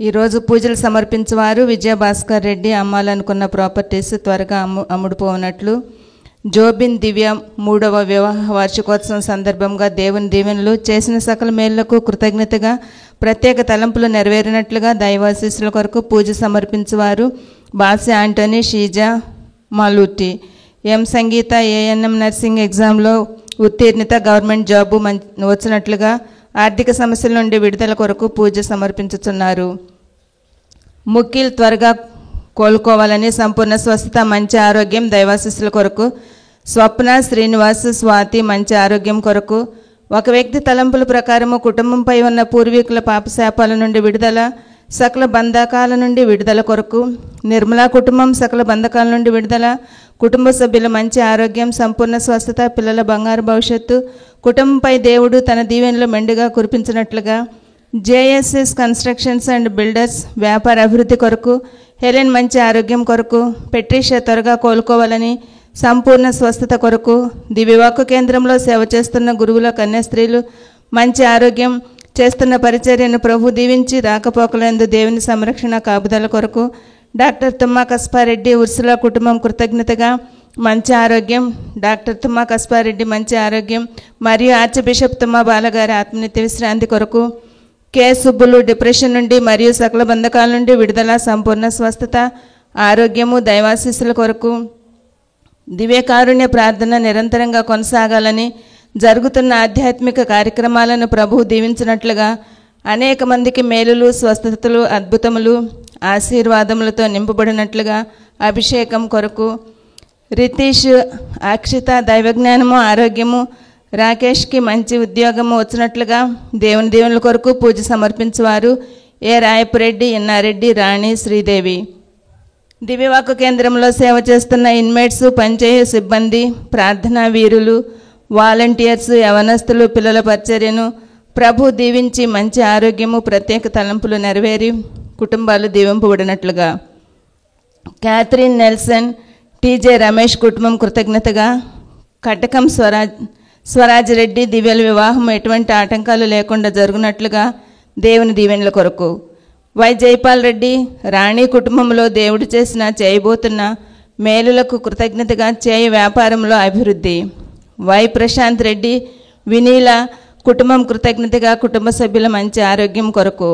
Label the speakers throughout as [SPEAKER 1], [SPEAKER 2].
[SPEAKER 1] ఈరోజు పూజలు సమర్పించేవారు విజయభాస్కర్ రెడ్డి. అమ్మాలనుకున్న ప్రాపర్టీస్ త్వరగా అమ్ముడుపోనట్లు. జోబిన్ దివ్య 3వ వివాహ వార్షికోత్సవం సందర్భంగా దేవుని దీవెనలు, చేసిన సకల మేళ్లకు కృతజ్ఞతగా ప్రత్యేక తలంపులు నెరవేరినట్లుగా దైవాశీస్సుల కొరకు పూజ సమర్పించేవారు బాసి ఆంటోనీ, షీజా మాలూటి. ఎం సంగీత ఏఎన్ఎం నర్సింగ్ ఎగ్జామ్లో ఉత్తీర్ణత, గవర్నమెంట్ జాబు వచ్చినట్లుగా ఆర్థిక సమస్యల నుండి విడుదల కొరకు పూజ సమర్పించుతున్నారు. ముఖిల్ త్వరగా కోలుకోవాలని, సంపూర్ణ స్వస్థత, మంచి ఆరోగ్యం దైవాశీస్సుల కొరకు. స్వప్న, శ్రీనివాస్, స్వాతి మంచి ఆరోగ్యం కొరకు. ఒక వ్యక్తి తలంపుల ప్రకారము కుటుంబంపై ఉన్న పూర్వీకుల పాపశాపాల నుండి విడుదల, సకల బంధకాల నుండి విడుదల కొరకు. నిర్మలా కుటుంబం సకల బంధకాల నుండి విడుదల, కుటుంబ సభ్యుల మంచి ఆరోగ్యం, సంపూర్ణ స్వస్థత, పిల్లల బంగారు భవిష్యత్తు, కుటుంబంపై దేవుడు తన దీవెనలు మెండుగా కురిపించినట్లుగా. జేఎస్ఎస్ కన్స్ట్రక్షన్స్ అండ్ బిల్డర్స్ వ్యాపార అభివృద్ధి కొరకు. హెలెన్ మంచి ఆరోగ్యం కొరకు. పెట్రిషియా త్వరగా కోలుకోవాలని, సంపూర్ణ స్వస్థత కొరకు. దివ్యవాక్కు కేంద్రంలో సేవ చేస్తున్న గురువుల కన్యాస్త్రీలు మంచి ఆరోగ్యం, చేస్తున్న పరిచర్యను ప్రభు దీవించి రాకపోకలందు దేవుని సంరక్షణ కాపుదల కొరకు. డాక్టర్ తుమ్మా కస్పారెడ్డి, ఉర్సుల కుటుంబం కృతజ్ఞతగా మంచి ఆరోగ్యం. డాక్టర్ తుమ్మా కస్పారెడ్డి మంచి ఆరోగ్యం మరియు ఆర్చ్ బిషప్ తుమ్మా బాలగారి ఆత్మనిత్య విశ్రాంతి కొరకు. కె సుబ్బులు డిప్రెషన్ నుండి మరియు సకల బంధకాల నుండి విడుదల, సంపూర్ణ స్వస్థత, ఆరోగ్యము దైవాశీస్సుల కొరకు. దివ్యకారుణ్య ప్రార్థన నిరంతరంగా కొనసాగాలని, జరుగుతున్న ఆధ్యాత్మిక కార్యక్రమాలను ప్రభువు దీవించినట్లుగా అనేక మందికి మేలులు, స్వస్థతలు, అద్భుతములు, ఆశీర్వాదములతో నింపబడినట్లుగా అభిషేకం కొరకు. రితీష్, అక్షిత దైవజ్ఞానము, ఆరోగ్యము, రాకేష్కి మంచి ఉద్యోగము వచ్చినట్లుగా దేవుని దీవెనల కొరకు పూజ సమర్పించేవారు ఏ రాయపురెడ్డి, ఎన్నారెడ్డి, రాణి, శ్రీదేవి. దివ్యవాక్కు కేంద్రంలో సేవ చేస్తున్న ఇన్మేట్స్, పనిచేయు సిబ్బంది, ప్రార్థనా వీరులు, వాలంటీర్స్, యవనస్తులు, పిల్లల పరిచర్యను ప్రభు దీవించి మంచి ఆరోగ్యము, ప్రత్యేక తలంపులు నెరవేరి కుటుంబాలు దీవింపబడినట్లుగా. క్యాథరిన్ నెల్సన్, టీజే రమేష్ కుటుంబం కృతజ్ఞతగా. కటకం స్వరాజ్ రెడ్డి దివ్యల వివాహం ఎటువంటి ఆటంకాలు లేకుండా జరుగునట్లుగా దేవుని దీవెనల కొరకు. వై జైపాల్ రెడ్డి, రాణి కుటుంబంలో దేవుడు చేయబోతున్న మేలులకు కృతజ్ఞతగా చేయ వ్యాపారంలో అభివృద్ధి. వై ప్రశాంత్ రెడ్డి, వినీల కుటుంబం కృతజ్ఞతగా కుటుంబ సభ్యుల మంచి ఆరోగ్యం కొరకు.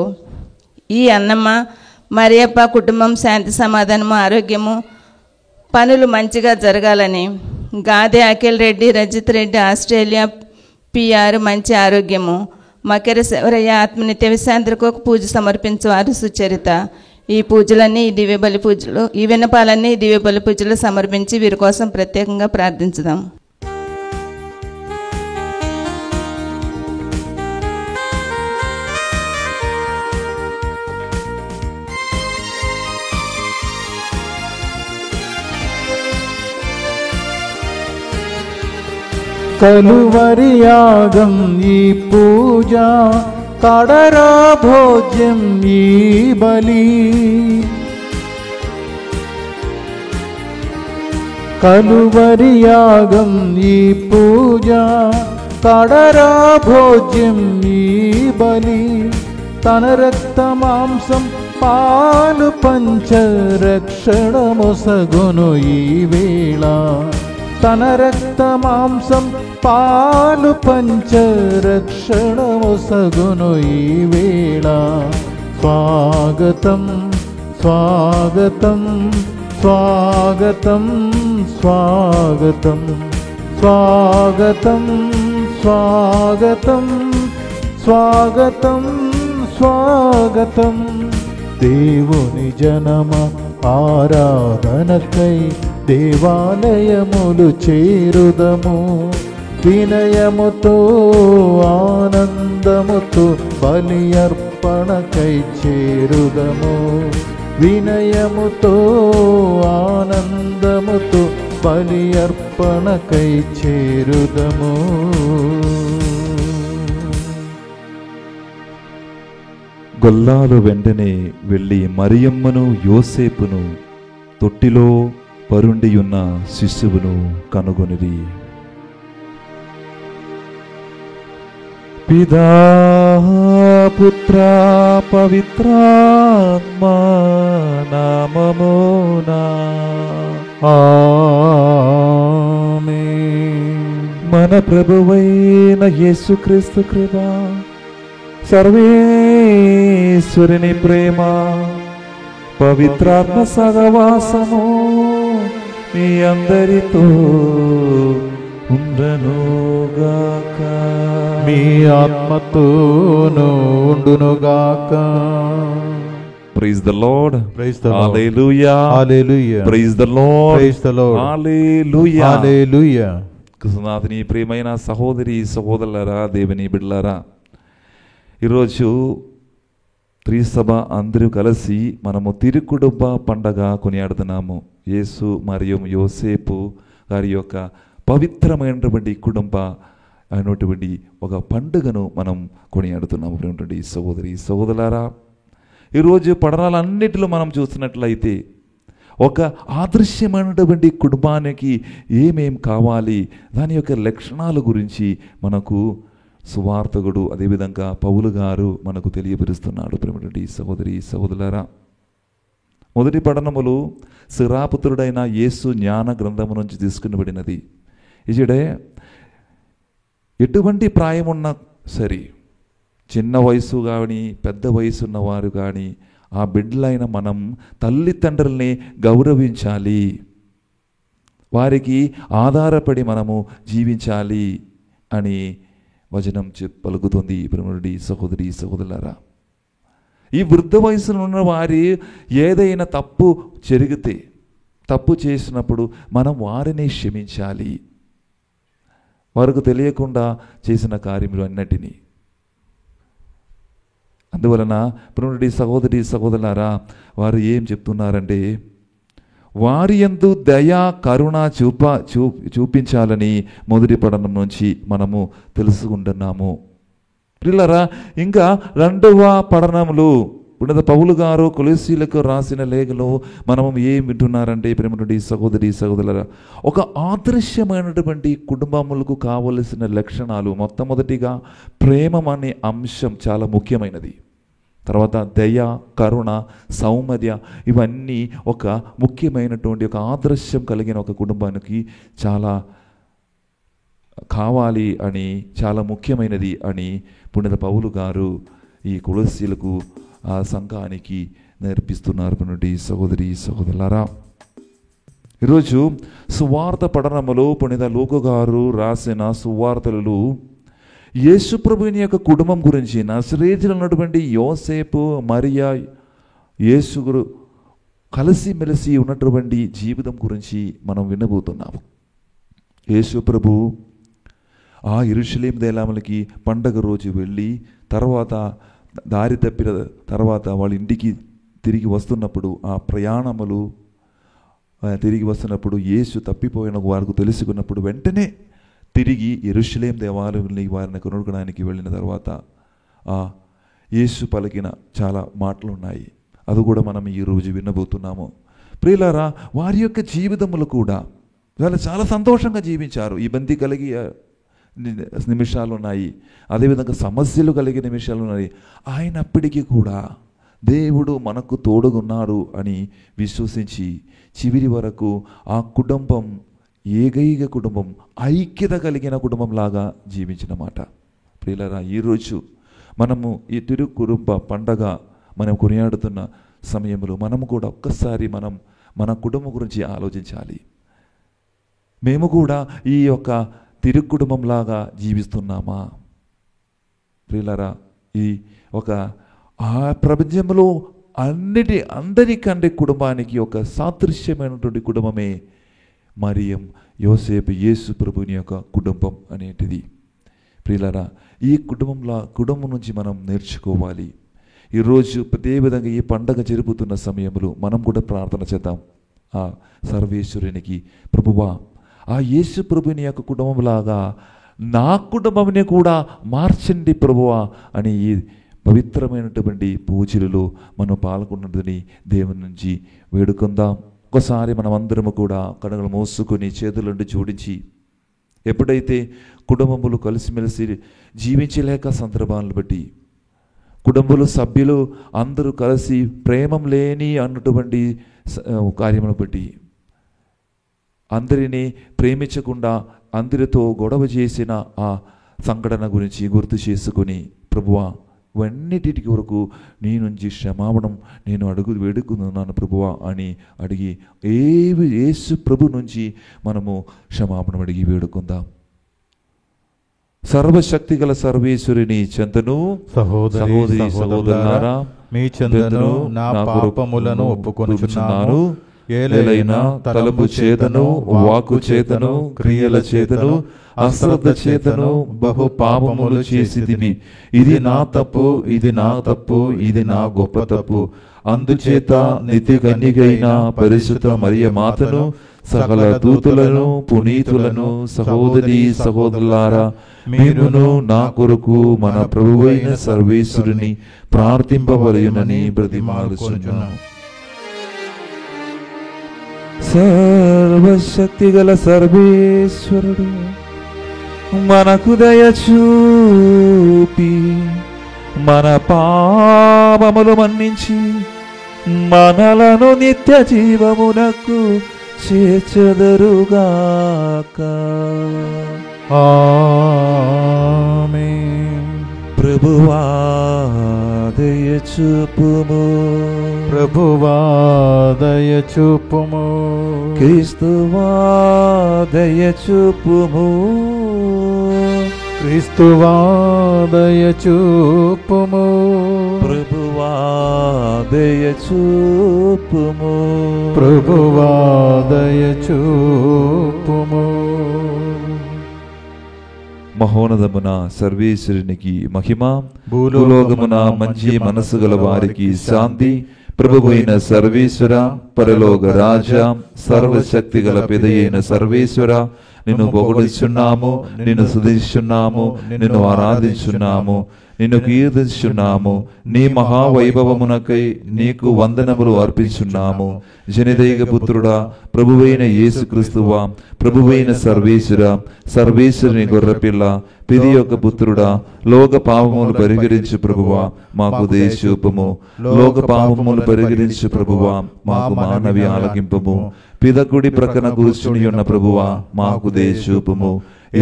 [SPEAKER 1] ఈ అన్నమ్మ, మరియప్ప కుటుంబం శాంతి, సమాధానము, ఆరోగ్యము, పనులు మంచిగా జరగాలని. గాదే అఖిల్ రెడ్డి, రజిత్ రెడ్డి, ఆస్ట్రేలియా పిఆర్ మంచి ఆరోగ్యము. మకెర శివరయ్య ఆత్మనిత్య విశ్రాంతికి పూజ సమర్పించేవారు సుచరిత. ఈ పూజలన్నీ దివ్య బలి పూజలు, ఈ విన్నపాలన్నీ దివ్య బలి పూజలు సమర్పించి వీరి కోసం ప్రత్యేకంగా ప్రార్థించుదాం.
[SPEAKER 2] కలువరి యాగం ఈ పూజ, కడరా భోజ్యం ఈ బలి. కలువరి యాగం ఈ పూజ, కడరా భోజ్యం ఈ బలి. తన రక్త మాంసం పాలు పంచ రక్షణమొసగును ఈ వేళ. తన రక్త మాంసం పాలు పంచ రక్షణమొసగును ఈ వేళ. స్వాగతం స్వాగతం స్వాగతం స్వాగతం స్వాగతం స్వాగతం స్వాగతం స్వాగతం. దేవుని జనమ ఆరాధనకై దేవాలయములు చేరుదము. వినయముతో ఆనందముతో బలి అర్పణకై చేరుదము. వినయముతో ఆనందముతో బలి అర్పణకై చేరుదము.
[SPEAKER 3] గొల్లాలు వెంటనే వెళ్ళి మరియమ్మను, యోసేపును, తొట్టిలో పరుండియున్న శిశువును కనుగొనిరి.
[SPEAKER 2] పితా
[SPEAKER 3] పుత్ర పవిత్రాత్మ నామమునా.
[SPEAKER 2] ఆమేన్.
[SPEAKER 3] మన ప్రభువైన యేసుక్రీస్తు కృప, సర్వేశ్వరుని ప్రేమ, పవిత్రాత్మ సహవాసము మీ అందరితో ఉండునుగాక.
[SPEAKER 2] మీ ఆత్మతోనూ ఉండునుగాక.
[SPEAKER 3] Praise the Lord.
[SPEAKER 2] Praise the Lord.
[SPEAKER 3] Hallelujah.
[SPEAKER 2] Hallelujah.
[SPEAKER 3] Praise the Lord.
[SPEAKER 2] Praise the Lord.
[SPEAKER 3] Hallelujah.
[SPEAKER 2] Hallelujah.
[SPEAKER 3] కృష్ణనాథుని ప్రియమైన సహోదరి సహోదరులారా, దేవుని బిడ్డలారా, ఈరోజు త్రిసభ అందరూ కలిసి మనము తిరుకుడుబ్బ పండగ కొనియాడుతున్నాము. యేసు మరియు యోసేపు గారి యొక్క పవిత్రమైనటువంటి కుటుంబ అయినటువంటి ఒక పండుగను మనం కొనియాడుతున్నాము. ప్రియమైనటువంటి సహోదరి సహోదరులారా, ఈరోజు పట్టణాలన్నిటిలో మనం చూసినట్లయితే ఒక ఆదర్శమైనటువంటి కుటుంబానికి ఏమేం కావాలి, దాని యొక్క లక్షణాల గురించి మనకు సువార్తకుడు అదేవిధంగా పౌలు గారు మనకు తెలియపరుస్తున్నాడు. ప్రియమైనటువంటి సహోదరి సహోదరులారా, మొదటి పఠనములు సిరాపుత్రుడైన యేసు జ్ఞాన గ్రంథము నుంచి తీసుకునబడినది. ఇజడే ఎటువంటి ప్రాయమున్నా సరే, చిన్న వయసు కానీ పెద్ద వయసు ఉన్నవారు కానీ ఆ బిడ్డలైన మనం తల్లిదండ్రుల్ని గౌరవించాలి, వారికి ఆధారపడి మనము జీవించాలి అని వచనం పలుకుతుంది. ప్రియమైనటువంటి సహోదరి సహోదరులారా, ఈ వృద్ధ వయసులో ఉన్న వారి ఏదైనా తప్పు జరిగితే, తప్పు చేసినప్పుడు మనం వారిని క్షమించాలి, వారికి తెలియకుండా చేసిన కార్యములు అన్నిటినీ. అందువలన ప్రియమైనటువంటి సహోదరి సహోదరులారా, వారు ఏం చెప్తున్నారంటే, వారి యందు దయా కరుణ చూపించాలని మొదటి పఠనం నుంచి మనము తెలుసుకుంటున్నాము. ప్రియులారా, ఇంకా రెండవ పఠనములు పునీత పౌలు గారు కొలొస్సీలకు రాసిన లేఖలో మనము ఏం వింటున్నారంటే, ప్రియమైనటువంటి సహోదరి సహోదరులారా, ఒక ఆదర్శమైనటువంటి కుటుంబములకు కావలసిన లక్షణాలు, మొట్టమొదటిగా ప్రేమ అనే అంశం చాలా ముఖ్యమైనది. తర్వాత దయ, కరుణ, సౌమ్యత, ఇవన్నీ ఒక ముఖ్యమైనటువంటి ఒక ఆదర్శం కలిగిన ఒక కుటుంబానికి చాలా కావాలి అని, చాలా ముఖ్యమైనది అని పునీత పౌలు గారు ఈ కొలొస్సీలకు ఆ సంఘానికి నేర్పిస్తున్నారు. పునటి సహోదరి సహోదరులారా, ఈరోజు సువార్త పఠనములో పునీత లూకా గారు రాసిన సువార్తలు యేసు ప్రభువుని యొక్క కుటుంబం గురించి, నజరేతులో ఉన్నటువంటి యోసేపు మరియా యేసుగురు కలిసిమెలిసి ఉన్నటువంటి జీవితం గురించి మనం వినబోతున్నాము. యేసు ప్రభు ఆ యెరూషలేము దేవాలయానికి పండగ రోజు వెళ్ళి తర్వాత దారి తప్పిన తర్వాత వాళ్ళ ఇంటికి తిరిగి వస్తున్నప్పుడు, ఆ ప్రయాణములు తిరిగి వస్తున్నప్పుడు యేసు తప్పిపోయిన వారికి తెలుసుకున్నప్పుడు వెంటనే తిరిగి యెరూషలేము దేవాలయాన్ని వారిని కనుగొనడానికి వెళ్ళిన తర్వాత యేసు పలికిన చాలా మాటలు ఉన్నాయి. అది కూడా మనం ఈరోజు వినబోతున్నాము. ప్రియులారా, వారి యొక్క జీవితములు కూడా వాళ్ళు చాలా సంతోషంగా జీవించారు. ఇబ్బంది కలిగి నిమిషాలు ఉన్నాయి, అదేవిధంగా సమస్యలు కలిగే నిమిషాలు ఉన్నాయి. అయినప్పటికీ కూడా దేవుడు మనకు తోడుగున్నాడు అని విశ్వసించి చివరి వరకు ఆ కుటుంబం ఏకైక కుటుంబం, ఐక్యత కలిగిన కుటుంబం లాగా జీవించిన మాట. ప్రియులారా, ఈరోజు మనము ఈ తిరుకుటుంబ పండగ మనం కొనియాడుతున్న సమయంలో మనము కూడా ఒక్కసారి మన కుటుంబం గురించి ఆలోచించాలి. మేము కూడా ఈ యొక్క తిరుకుటుంబంలాగా జీవిస్తున్నామా? ప్రియులారా, ఈ ఒక ఆ ప్రపంచంలో అందరికంటే కుటుంబానికి ఒక సాదృశ్యమైనటువంటి కుటుంబమే మరియం, యోసేపు, యేసు ప్రభుని యొక్క కుటుంబం అనేటిది. ప్రియులారా, ఈ కుటుంబం నుంచి మనం నేర్చుకోవాలి. ఈరోజు అదేవిధంగా ఈ పండగ జరుపుతున్న సమయంలో మనం కూడా ప్రార్థన చేద్దాం. ఆ సర్వేశ్వరునికి, ప్రభువా, ఆ యేసు ప్రభుని యొక్క కుటుంబంలాగా నా కుటుంబంని కూడా మార్చండి ప్రభువా అని ఈ పవిత్రమైనటువంటి పూజలలో మనం పాల్గొన్నదని దేవుని నుంచి వేడుకుందాం. ఒకసారి మనం అందరము కూడా కనుగలు మోసుకొని చేతులుండి జోడించి, ఎప్పుడైతే కుటుంబములు కలిసిమెలిసి జీవించలేక సందర్భాలను బట్టి కుటుంబంలో సభ్యులు అందరూ కలిసి ప్రేమం లేని అన్నటువంటి కార్యమును బట్టి అందరినీ ప్రేమించకుండా అందరితో గొడవ చేసిన ఆ సంఘటన గురించి గుర్తు చేసుకుని, ప్రభువా ఇవన్నిటి వరకు నీ నుంచి క్షమాపణం నేను వేడుకున్నాను ప్రభువా అని అడిగి యేసు ప్రభు నుంచి మనము క్షమాపణం అడిగి వేడుకుందాం. సర్వశక్తి గల సర్వేశ్వరుని చెంతను సహోదరి సహోదరులారా మీ చెంతను నా పాపములను ఒప్పుకొనుచున్నాను. ఏలైనా తలపు చేతను, వాక్కు చేతను, క్రియల చేతను, అశ్రద్ధ చేతను బహు పాపములు చేసితివి. ఇది నా తప్పు, ఇది నా తప్పు, ఇది నా గొప్ప తప్పు. అందుచేత నిత్య కన్యకైన పరిశుద్ధ మరియ మాతను, సకల దూతులను, పునీతులను, సహోదరి సహోదరులారా మీరును నా కొరకు మన ప్రభువైన సర్వేశ్వరుని ప్రార్థింపవలయునని బ్రతిమాలుచున్నాను. సర్వశక్తి గల సర్వేశ్వరుడు మనకు దయ చూపి మన పాపములు మన్నించి మనలను నిత్య జీవమునకు చేర్చెదరుగాక. ఆమేన్. ప్రభువా దయ చూపుము, ప్రభువా దయ చూపుము. క్రీస్తువా దయ చూపుము, క్రీస్తువా దయ చూపుము. ప్రభువా దయ చూపుము, ప్రభువా దయ చూపుము. మహోన్నతమున సర్వేశ్వరునికి మహిమ, భూలోకమున మంచి మనసు గల వారికి శాంతి. ప్రభువైన సర్వేశ్వర, పరలోక రాజా, సర్వశక్తి గల పెదయైన సర్వేశ్వర, నిన్ను పొగడుచున్నాము, నిన్ను స్తుతిస్తున్నాము, నిన్ను ఆరాధించున్నాము, నిన్ను కీర్తించున్నాము. నీ మహావైభవమునకై నీకు వందనములు అర్పించున్నాము. జనదైక పుత్రుడా, ప్రభువైన యేసుక్రీస్తువా, ప్రభువైన సర్వేశ్వర, సర్వేశ్వరుని గొర్రెపిల్ల, పిది యొక్క పుత్రుడా, లోక పాపములు పరిహరించు ప్రభువా మాకు దయచూపుము. లోక పాపములు పరిహరించు ప్రభువా మాకు మానవి ఆలకింపుము. పిదకుడి ప్రక్కన కూర్చుని ఉన్న ప్రభువా మాకు దయచూపుము.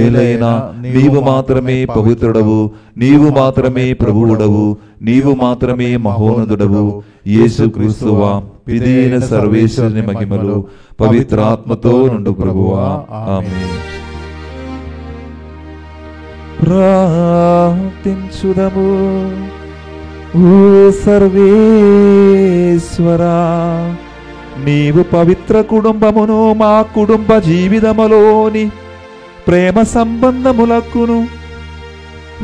[SPEAKER 3] ఏలైనా నీవు మాత్రమే పవిత్రుడవు, నీవు మాత్రమే ప్రభువుడవు, నీవు మాత్రమే మహోన్నతుడవు. యేసుక్రీస్తువా, పిదైన సర్వేశ్వరుని మహిమలు పవిత్రాత్మతో నుండు ప్రభువా. ఆమేన్. ప్రార్థించుదము. ఓ సర్వేశ్వరా, నీవు పవిత్ర కుటుంబమును మా కుటుంబ జీవితములోని ప్రేమ సంబంధములకును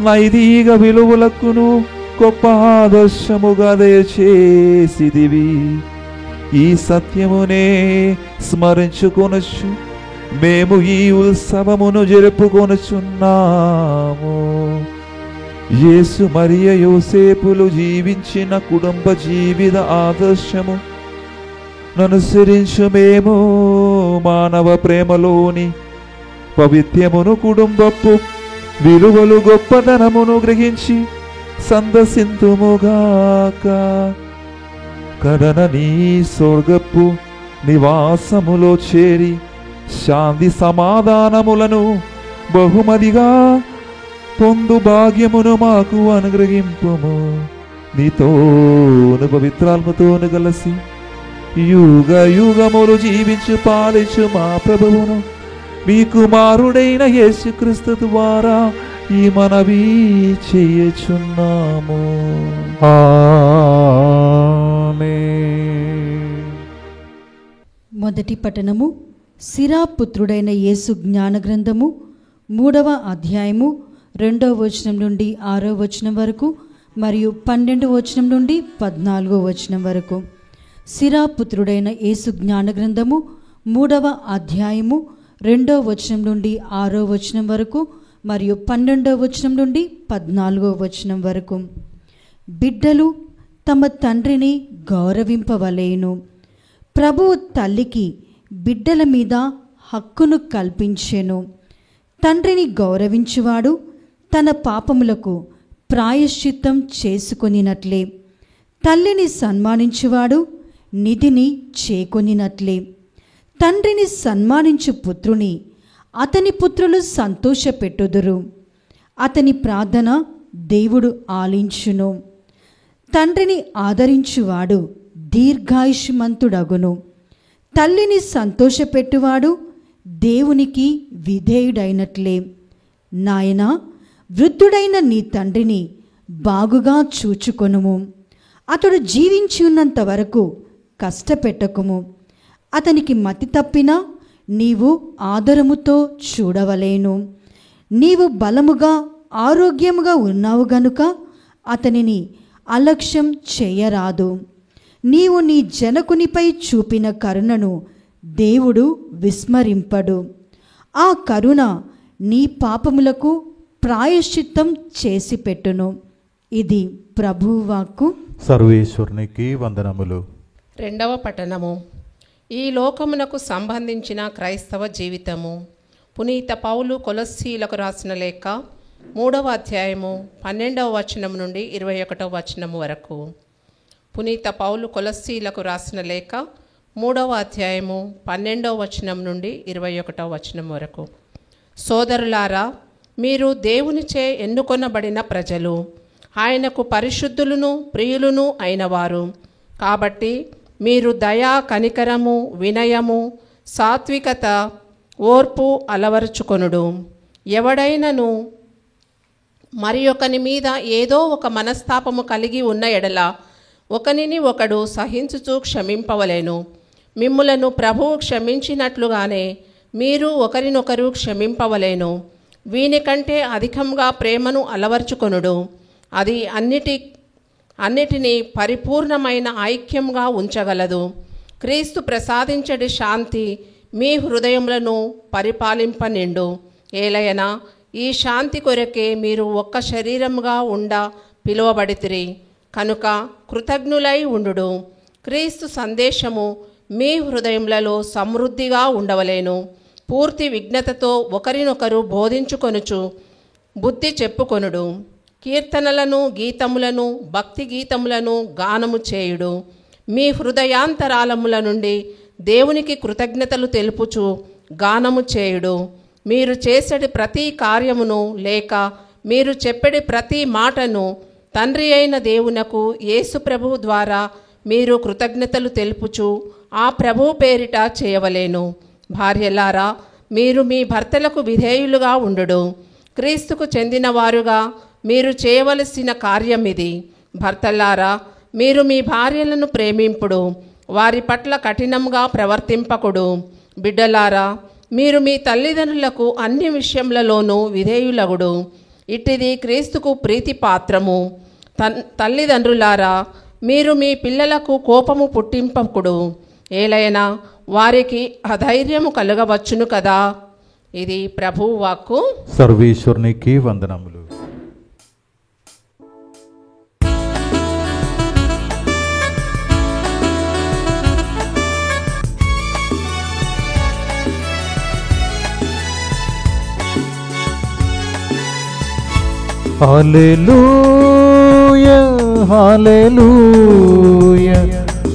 [SPEAKER 3] నైతిక విలువలకును గొప్ప ఆదర్శముగా దయచేసిదివి. ఈ సత్యమునే స్మరించుకొనొచ్చు మేము ఈ ఉత్సవమును జరుపుకొనుచున్నాము. యేసు మరియ యోసేపులు జీవించిన కుటుంబ జీవిత ఆదర్శము అనుసరించు మేము మానవ ప్రేమలోని పవిత్రమును, కుటుంబపు విలువలు, గొప్పతనమును గ్రహించి సందర్శింతుముగాక. కడన నీ స్వర్గపు నివాసములో చేరి శాంతి సమాధానములను బహుమతిగా పొందు భాగ్యమును మాకు అనుగ్రహింపుము. నీతోను పవిత్రాత్మతోను కలిసి యుగ యుగములు జీవించు పాలించు మా ప్రభువును మీ కుమారుడైన యేసుక్రీస్తు ద్వారా ఈ మనవి చేయుచున్నాము. ఆమేన్.
[SPEAKER 4] మొదటి పఠనము సిరాపుత్రుడైన యేసు జ్ఞాన గ్రంథము 3వ అధ్యాయము 2వ వచనం నుండి 6వ వచనం వరకు మరియు 12వ వచనం నుండి 14వ వచనం వరకు. సిరాపుత్రుడైన యేసు జ్ఞాన గ్రంథము 3వ అధ్యాయము 2వ వచనం నుండి 6వ వచనం వరకు మరియు 12వ వచనం నుండి 14వ వచనం వరకు. బిడ్డలు తమ తండ్రిని గౌరవింపవలేను. ప్రభువు తల్లికి బిడ్డల మీద హక్కును కల్పించెను. తండ్రిని గౌరవించువాడు తన పాపములకు ప్రాయశ్చిత్తం చేసుకొనినట్లే. తల్లిని సన్మానించువాడు నిధిని చేకొనినట్లే. తండ్రిని సన్మానించు పుత్రుని అతని పుత్రులు సంతోషపెట్టుదురు. అతని ప్రార్థన దేవుడు ఆలించును. తండ్రిని ఆదరించువాడు దీర్ఘాయుష్మంతుడగును. తల్లిని సంతోషపెట్టువాడు దేవునికి విధేయుడైనట్లే. నాయనా, వృద్ధుడైన నీ తండ్రిని బాగుగా చూచుకొనుము. అతడు జీవించి ఉన్నంత వరకు కష్టపెట్టకుము. అతనికి మతి తప్పినా నీవు ఆదరముతో చూడవలేను. నీవు బలముగా ఆరోగ్యముగా ఉన్నావు గనుక అతనిని అలక్ష్యం చేయరాదు. నీవు నీ జనకునిపై చూపిన కరుణను దేవుడు విస్మరింపడు. ఆ కరుణ నీ పాపములకు ప్రాయశ్చిత్తం చేసి పెట్టును. ఇది ప్రభువాక్కు.
[SPEAKER 2] సర్వేశ్వరునికి వందనములు.
[SPEAKER 5] రెండవ పఠనము. ఈ లోకమునకు సంబంధించిన క్రైస్తవ జీవితము. పునీత పౌలు కొలస్సీలకు రాసిన లేఖ 3వ అధ్యాయము 12వ వచనం నుండి 21వ వచనం వరకు. పునీత పౌలు కొలస్సీలకు రాసిన లేఖ 3వ అధ్యాయము 12వ వచనం నుండి 21వ వచనం వరకు. సోదరులారా, మీరు దేవునిచే ఎన్నుకొనబడిన ప్రజలు, ఆయనకు పరిశుద్ధులను ప్రియులను అయినవారు. కాబట్టి మీరు దయ, కనికరము, వినయము, సాత్వికత, ఓర్పు అలవరుచుకొనుడు. ఎవడైనను మరి ఒకని మీద ఏదో ఒక మనస్తాపము కలిగి ఉన్న ఎడల ఒకనిని ఒకడు సహించుచూ క్షమింపవలెను. మిమ్ములను ప్రభువు క్షమించినట్లుగానే మీరు ఒకరినొకరు క్షమింపవలెను. వీనికంటే అధికంగా ప్రేమను అలవర్చుకొనుడు. అది అన్నిటినీ పరిపూర్ణమైన ఐక్యంగా ఉంచగలదు. క్రీస్తు ప్రసాదించడి శాంతి మీ హృదయములను పరిపాలింపనిండు. ఏలయనా, ఈ శాంతి కొరకే మీరు ఒక్క శరీరముగా పిలువబడితిరి కనుక కృతజ్ఞులై ఉండుడు. క్రీస్తు సందేశము మీ హృదయములలో సమృద్ధిగా ఉండవలేను. పూర్తి విజ్ఞతతో ఒకరినొకరు బోధించుకొనుచు బుద్ధి చెప్పుకొనుడు. కీర్తనలను, గీతములను, భక్తి గీతములను గానము చేయుడు. మీ హృదయాంతరాలముల నుండి దేవునికి కృతజ్ఞతలు తెలుపుచు గానము చేయుడు. మీరు చేసడి ప్రతి కార్యమును లేక మీరు చెప్పడి ప్రతి మాటను తండ్రి అయిన దేవునకు యేసు ప్రభువు ద్వారా మీరు కృతజ్ఞతలు తెలుపుచు ఆ ప్రభువు పేరిట చేయవలేను. భార్యలారా, మీరు మీ భర్తలకు విధేయులుగా ఉండుడు. క్రీస్తుకు చెందినవారుగా మీరు చేయవలసిన కార్యం ఇది. భర్తలారా, మీరు మీ భార్యలను ప్రేమింపుడు, వారి పట్ల కఠినంగా ప్రవర్తింపకుడు. బిడ్డలారా, మీరు మీ తల్లిదండ్రులకు అన్ని విషయములలోనూ విధేయులగుడు. ఇట్టిది క్రీస్తుకు ప్రీతి పాత్రము. తల్లిదండ్రులారా, మీరు మీ పిల్లలకు కోపము పుట్టింపకుడు, ఏలైనా వారికి అధైర్యము కలగవచ్చును కదా. ఇది ప్రభువు వాక్కు.
[SPEAKER 2] సర్వేశ్వరునికి వందనములు. హల్లెలూయా, హల్లెలూయా,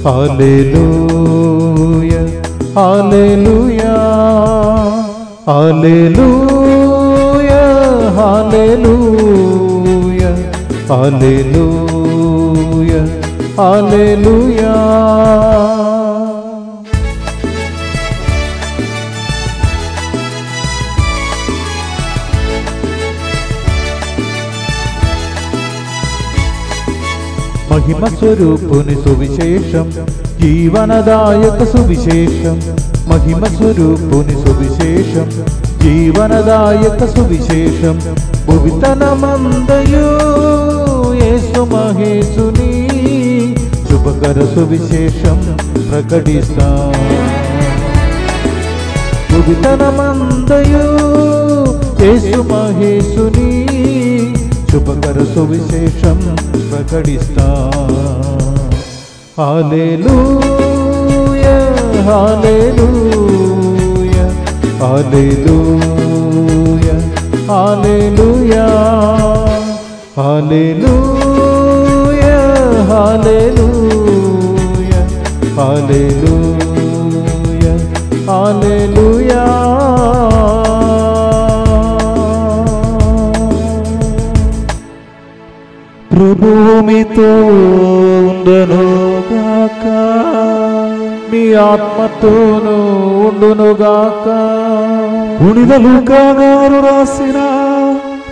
[SPEAKER 2] హల్లెలూయా, హల్లెలూయా, హల్లెలూయా, హల్లెలూయా, హల్లెలూయా, హల్లెలూయా. మహిమ స్వరూపుని సువిశేషం, జీవనదాయక సువిశేషం. మహిమ స్వరూపుని సువిశేషం, జీవనదాయక సువిశేషం. భువితనమందయు యేసు మహేశుని శుభకర సువిశేషం ప్రకటిస్తా. భువితనమందయు యేసు మహేశుని శుభకర సువిశేషం ప్రకటిస్తా. హల్లెలూయా, హల్లెలూయా, హల్లెలూయా, హల్లెలూయా, హల్లెలూయా హల్లెలూయా హల్లెలూయా హల్లెలూయా. ప్రభువు మీతో ఉండునుగాక, మీ ఆత్మతోనూ ఉండునుగాక. పునీత లూకా గారు రాసిన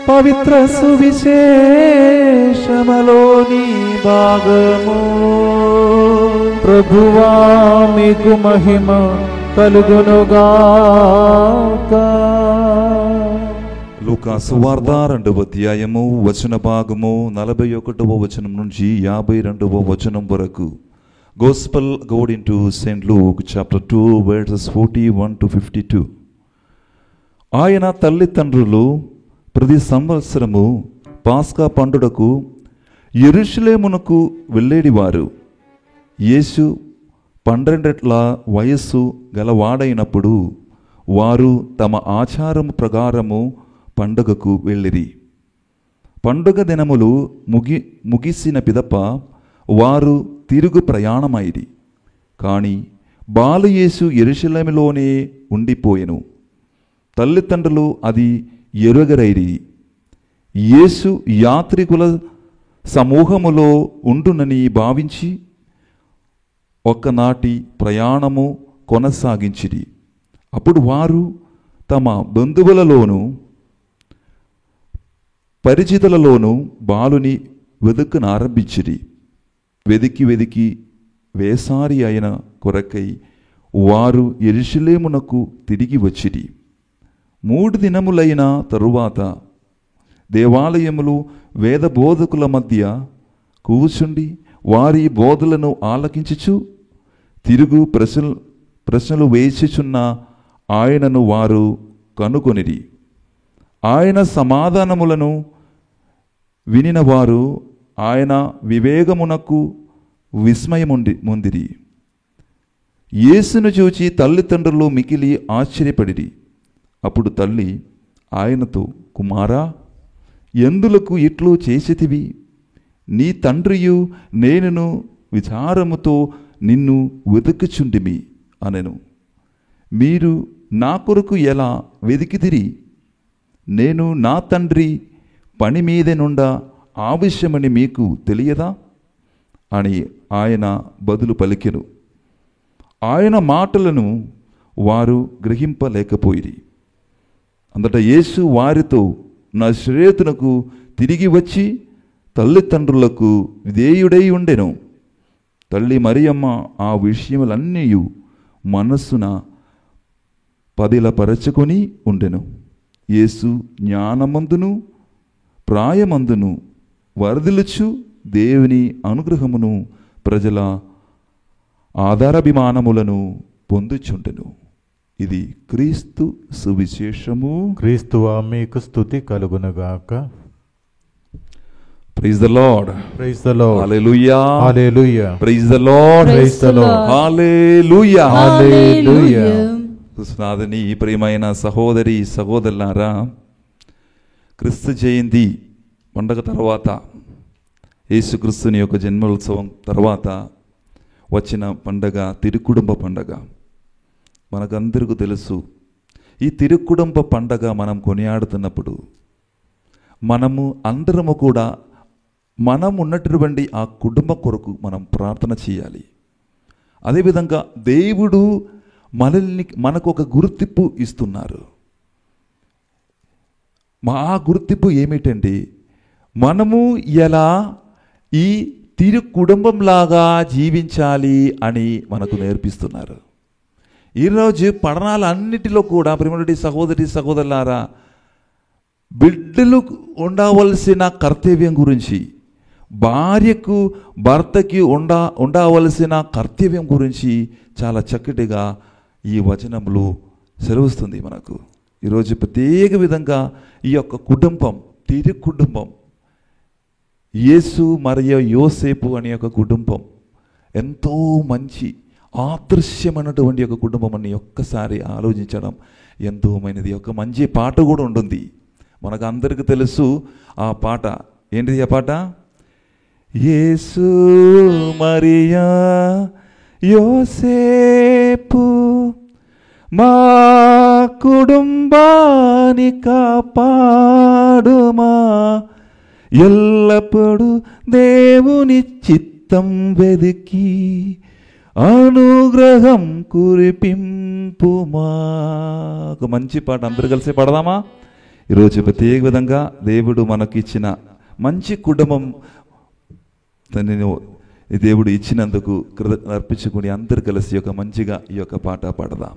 [SPEAKER 2] పవిత్ర సువిశేషములోని భాగము. ప్రభువా మీకు మహిమ కలుగునుగాక.
[SPEAKER 3] లూకా సువార్త 2వ అధ్యాయము వచన భాగము 41వ వచనం నుంచి 52వ వచనం వరకు. Gospel according to St. Luke chapter 2 verses 41 to 52. ఆయన తల్లిదండ్రులు ప్రతి సంవత్సరము పాస్కా పండుగకు యెరూషలేమునకు వెళ్ళేడివారు. యేసు 12 వయస్సు గలవాడైనప్పుడు వారు తమ ఆచారము ప్రకారము పండుగకు వెళ్ళిరి. పండుగ దినములు ముగిసిన పిదప వారు తిరుగు ప్రయాణమైరి. కాని బాలయేసు యెరూషలేములోనే ఉండిపోయెను. తల్లిదండ్రులు అది ఎరుగరైరి. యేసు యాత్రికుల సమూహములో ఉండునని భావించి ఒక్కనాటి ప్రయాణము కొనసాగించిరి. అప్పుడు వారు తమ బంధువులలోనూ పరిచితులలోనూ బాలుని వెదుకనారంభించిరి. వెదికి వేసారి అయిన కొరకై వారు యెరూషలేమునకు తిరిగి వచ్చిరి. 3 దినములైన తరువాత దేవాలయములు వేద బోధకుల మధ్య కూర్చుండి వారి బోధలను ఆలకించుచు తిరుగు ప్రశ్నలు వేచుచున్న ఆయనను వారు కనుగొనిరి. ఆయన సమాధానములను వినిన వారు ఆయన వివేకమునకు విస్మయముందిరి. యేసును చూచి తల్లిదండ్రులు మికిలి ఆశ్చర్యపడిరి. అప్పుడు తల్లి ఆయనతో, కుమారా, ఎందులకు ఇట్లు చేసితివి? నీ తండ్రియు నేనును విచారముతో నిన్ను వెతుకుచుండిమి అనెను. మీరు నా కొరకు ఎలా వెదికితిరి? నేను నా తండ్రి పని మీదనుండా ఆవశ్యమని మీకు తెలియదా అని ఆయన బదులు పలికెను. ఆయన మాటలను వారు గ్రహింపలేకపోయిరి. అంతటా యేసు వారితో నజరేతునకు తిరిగి వచ్చి తల్లిదండ్రులకు విధేయుడై ఉండెను. తల్లి మరియమ్మ ఆ విషయములన్నీ మనస్సున పదిలపరచుకొని ఉండెను. యేసు జ్ఞానమందును ప్రాయమందును వరదిలుచు దేవుని అనుగ్రహమును ప్రజల ఆధారాభిమానములను పొందుచుండెను. ఇది క్రీస్తు సువిశేషము.
[SPEAKER 2] క్రీస్తువా మీకు స్తుతి కలుగునుగాక.
[SPEAKER 3] Praise the lord.
[SPEAKER 2] Praise the lord.
[SPEAKER 3] Hallelujah.
[SPEAKER 2] Hallelujah.
[SPEAKER 3] Praise the lord.
[SPEAKER 2] Praise the lord.
[SPEAKER 3] Hallelujah.
[SPEAKER 2] Hallelujah.
[SPEAKER 3] కృష్ణనాథని ప్రియమైన సహోదరి సహోదరులారా, క్రీస్తు జయంతి పండగ తర్వాత, యేసుక్రీస్తుని యొక్క జన్మోత్సవం తర్వాత వచ్చిన పండగ తిరుకుటుంబ పండగ. మనకందరికీ తెలుసు, ఈ తిరుకుటుంబ పండగ మనం కొనియాడుతున్నప్పుడు మనము అందరము కూడా మనం ఉన్నటువంటి ఆ కుటుంబం కొరకు మనం ప్రార్థన చేయాలి. అదేవిధంగా దేవుడు మనకు ఒక గుర్తింపు ఇస్తున్నారు. మా గుర్తింపు ఏమిటంటే, మనము ఎలా ఈ తిరు కుటుంబంలాగా జీవించాలి అని మనకు నేర్పిస్తున్నారు. ఈరోజు పట్టణాలన్నిటిలో కూడా ప్రియమైనటువంటి సహోదరి సహోదరులారా, బిడ్డలు ఉండవలసిన కర్తవ్యం గురించి, భార్యకు భర్తకి ఉండవలసిన కర్తవ్యం గురించి చాలా చక్కటిగా ఈ వచనంలో సెలవుస్తుంది మనకు. ఈరోజు ప్రత్యేక విధంగా ఈ యొక్క కుటుంబం, తిరు కుటుంబం, యేసు మరియు యోసేపు అనే ఒక కుటుంబం ఎంతో మంచి ఆదర్శమైనటువంటి ఒక కుటుంబం అని ఒక్కసారి ఆలోచించడం ఎంతోమైనది. ఒక మంచి పాట కూడా ఉంటుంది, మనకు అందరికీ తెలుసు. ఆ పాట ఏంటిది ఆ పాట? యేసు మరియా యోసేపు మా కుటుంబాన్ని కాపాడుమా, ఎల్లప్పుడూ దేవుని చిత్తం వెదికి అనుగ్రహం కురిపింపుమా. ఒక మంచి పాట అందరూ కలిసి పాడదామా? ఈరోజు ప్రత్యేక విధంగా దేవుడు మనకిచ్చిన మంచి కుటుంబం దేవుడు ఇచ్చినందుకు కృతజ్ఞత అర్పించుకుని అందరు కలిసి ఒక మంచిగా ఈ యొక్క పాట పాడదాం.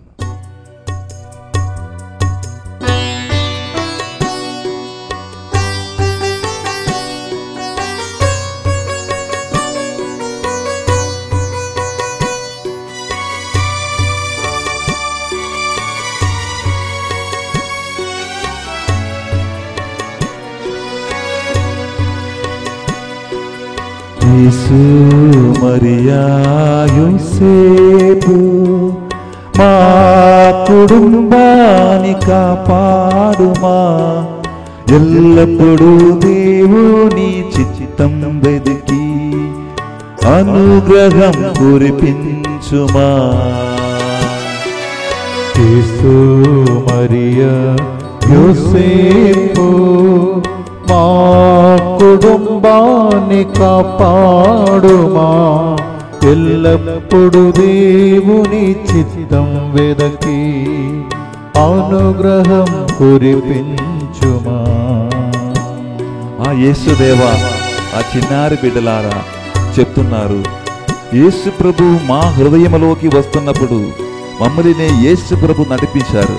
[SPEAKER 3] యేసు మరియా యోసేపు మా కుటుంబాన్ని కాపాడుమా, ఎల్లప్పుడూ దేవుని చిత్తం వెదికి అనుగ్రహం కురిపించుమా.
[SPEAKER 2] యేసు మరియా యోసేపు మా కుటుంబాన్ని కాపాడుమా, ఎల్లప్పుడు దేవుని చిత్తం వెదకి అనుగ్రహం కురిపించుమా.
[SPEAKER 3] ఆ యేసుదేవా, ఆ చిన్నారి బిడ్డలారా చెప్తున్నారు, యేసు ప్రభు మా హృదయంలోకి వస్తున్నప్పుడు మమ్మల్ని యేసు ప్రభు నడిపించారు.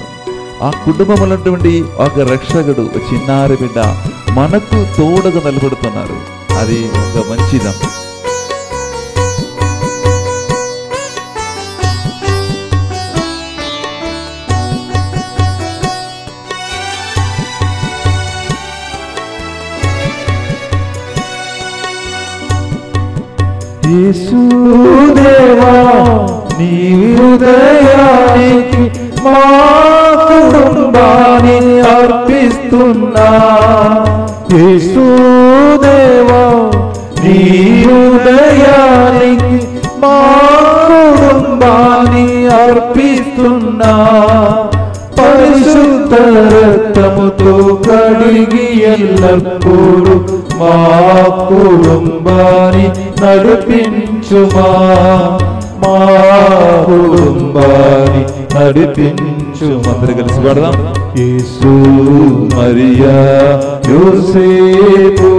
[SPEAKER 3] ఆ కుటుంబములటువంటి ఒక రక్షకుడు, చిన్నారి బిడ్డ మనకు తోడుగా నిలబడుతున్నారు. అది ఒక మంచిదం.
[SPEAKER 2] యేసుదేవా నీ హృదయానికి మా కుటుంబాన్ని అర్పిస్తున్నా. యేసుదేవా నీ హృదయానికి మా కుటుంబాన్ని అర్పిస్తున్నా. పరిశుద్ధ రక్తముతో కడిగి ఎల్లప్పుడూ మా కుటుంబాన్ని నడిపించుమా, మా కుటుంబాన్ని నడిపించుమా.
[SPEAKER 3] అందరూ కలిసి పాడదాం.
[SPEAKER 2] యేసు మరియా యోసేపు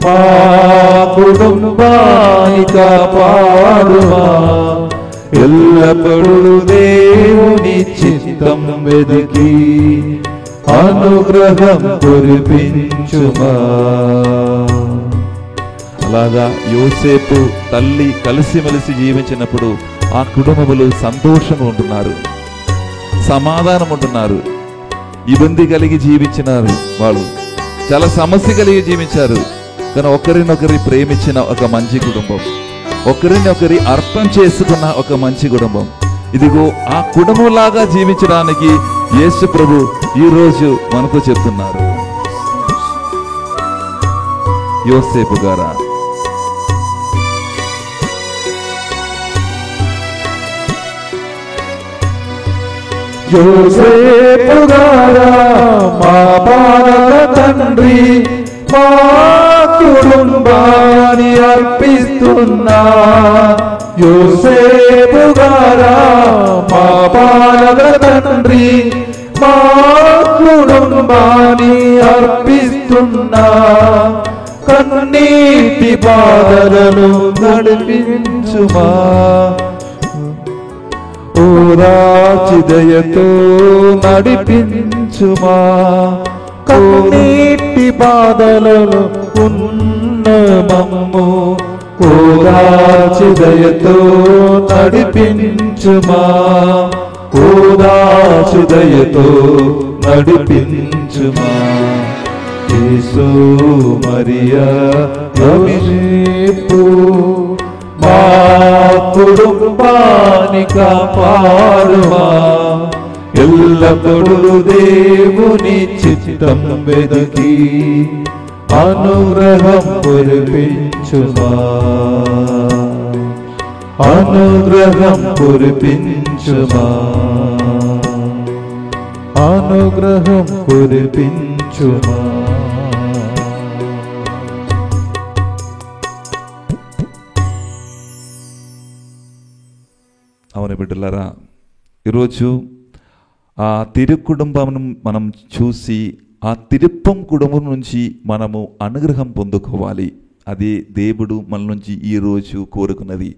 [SPEAKER 2] మా కుటుంబాన్ని కాపాడుమా, ఎల్లప్పుడూ దేవుని చిత్తం వెదికి అనుగ్రహం కురిపించుమా.
[SPEAKER 3] అలాగా యోసేపు తల్లి కలిసిమెలిసి జీవించినప్పుడు ఆ కుటుంబములు సంతోషంగా ఉంటున్నారు, సమాధానం ఉంటున్నారు. ఇబ్బంది కలిగి జీవించినారు, వాళ్ళు చాలా సమస్య కలిగి జీవించారు. కానీ ఒకరినొకరి ప్రేమించిన ఒక మంచి కుటుంబం, ఒకరినొకరి అర్థం చేసుకున్న ఒక మంచి కుటుంబం. ఇదిగో ఆ కుటుంబంలాగా జీవించడానికి యేసు ప్రభు ఈరోజు మనతో చెప్తున్నారు. యోసేపు గారా,
[SPEAKER 2] యోసేపు గారా మా పాలక తండ్రి, మా కుటుంబాన్ని అర్పిస్తున్నా. యోసేపు గారా మా పాలక తండ్రి, మా కుటుంబాన్ని అర్పిస్తున్నా. కన్నీటి బాధలను నడిపించుమా, ఓదార్చి దయతో నడిపించుమా. కన్నీటి బాధలలో ఉన్న మమ్ము ఓదార్చి దయతో నడిపించుమా, ఓదార్చి దయతో నడిపించుమా. యేసు మరియా యోసేపు మా కుటుంబాన్ని కాపాడుమా, ఎల్లప్పుడూ దేవుని చిత్తం వెదకి అనుగ్రహం కురిపించుమా, అనుగ్రహం కురిపించుమా, అనుగ్రహం కురిపించుమా.
[SPEAKER 3] అవును బిడ్డలారా, ఈరోజు ఆ తిరు కుటుంబం మనం చూసి ఆ తిరుప్పం కుటుంబం నుంచి మనము అనుగ్రహం పొందుకోవాలి. అది దేవుడు మన నుంచి ఈరోజు కోరుకున్నది.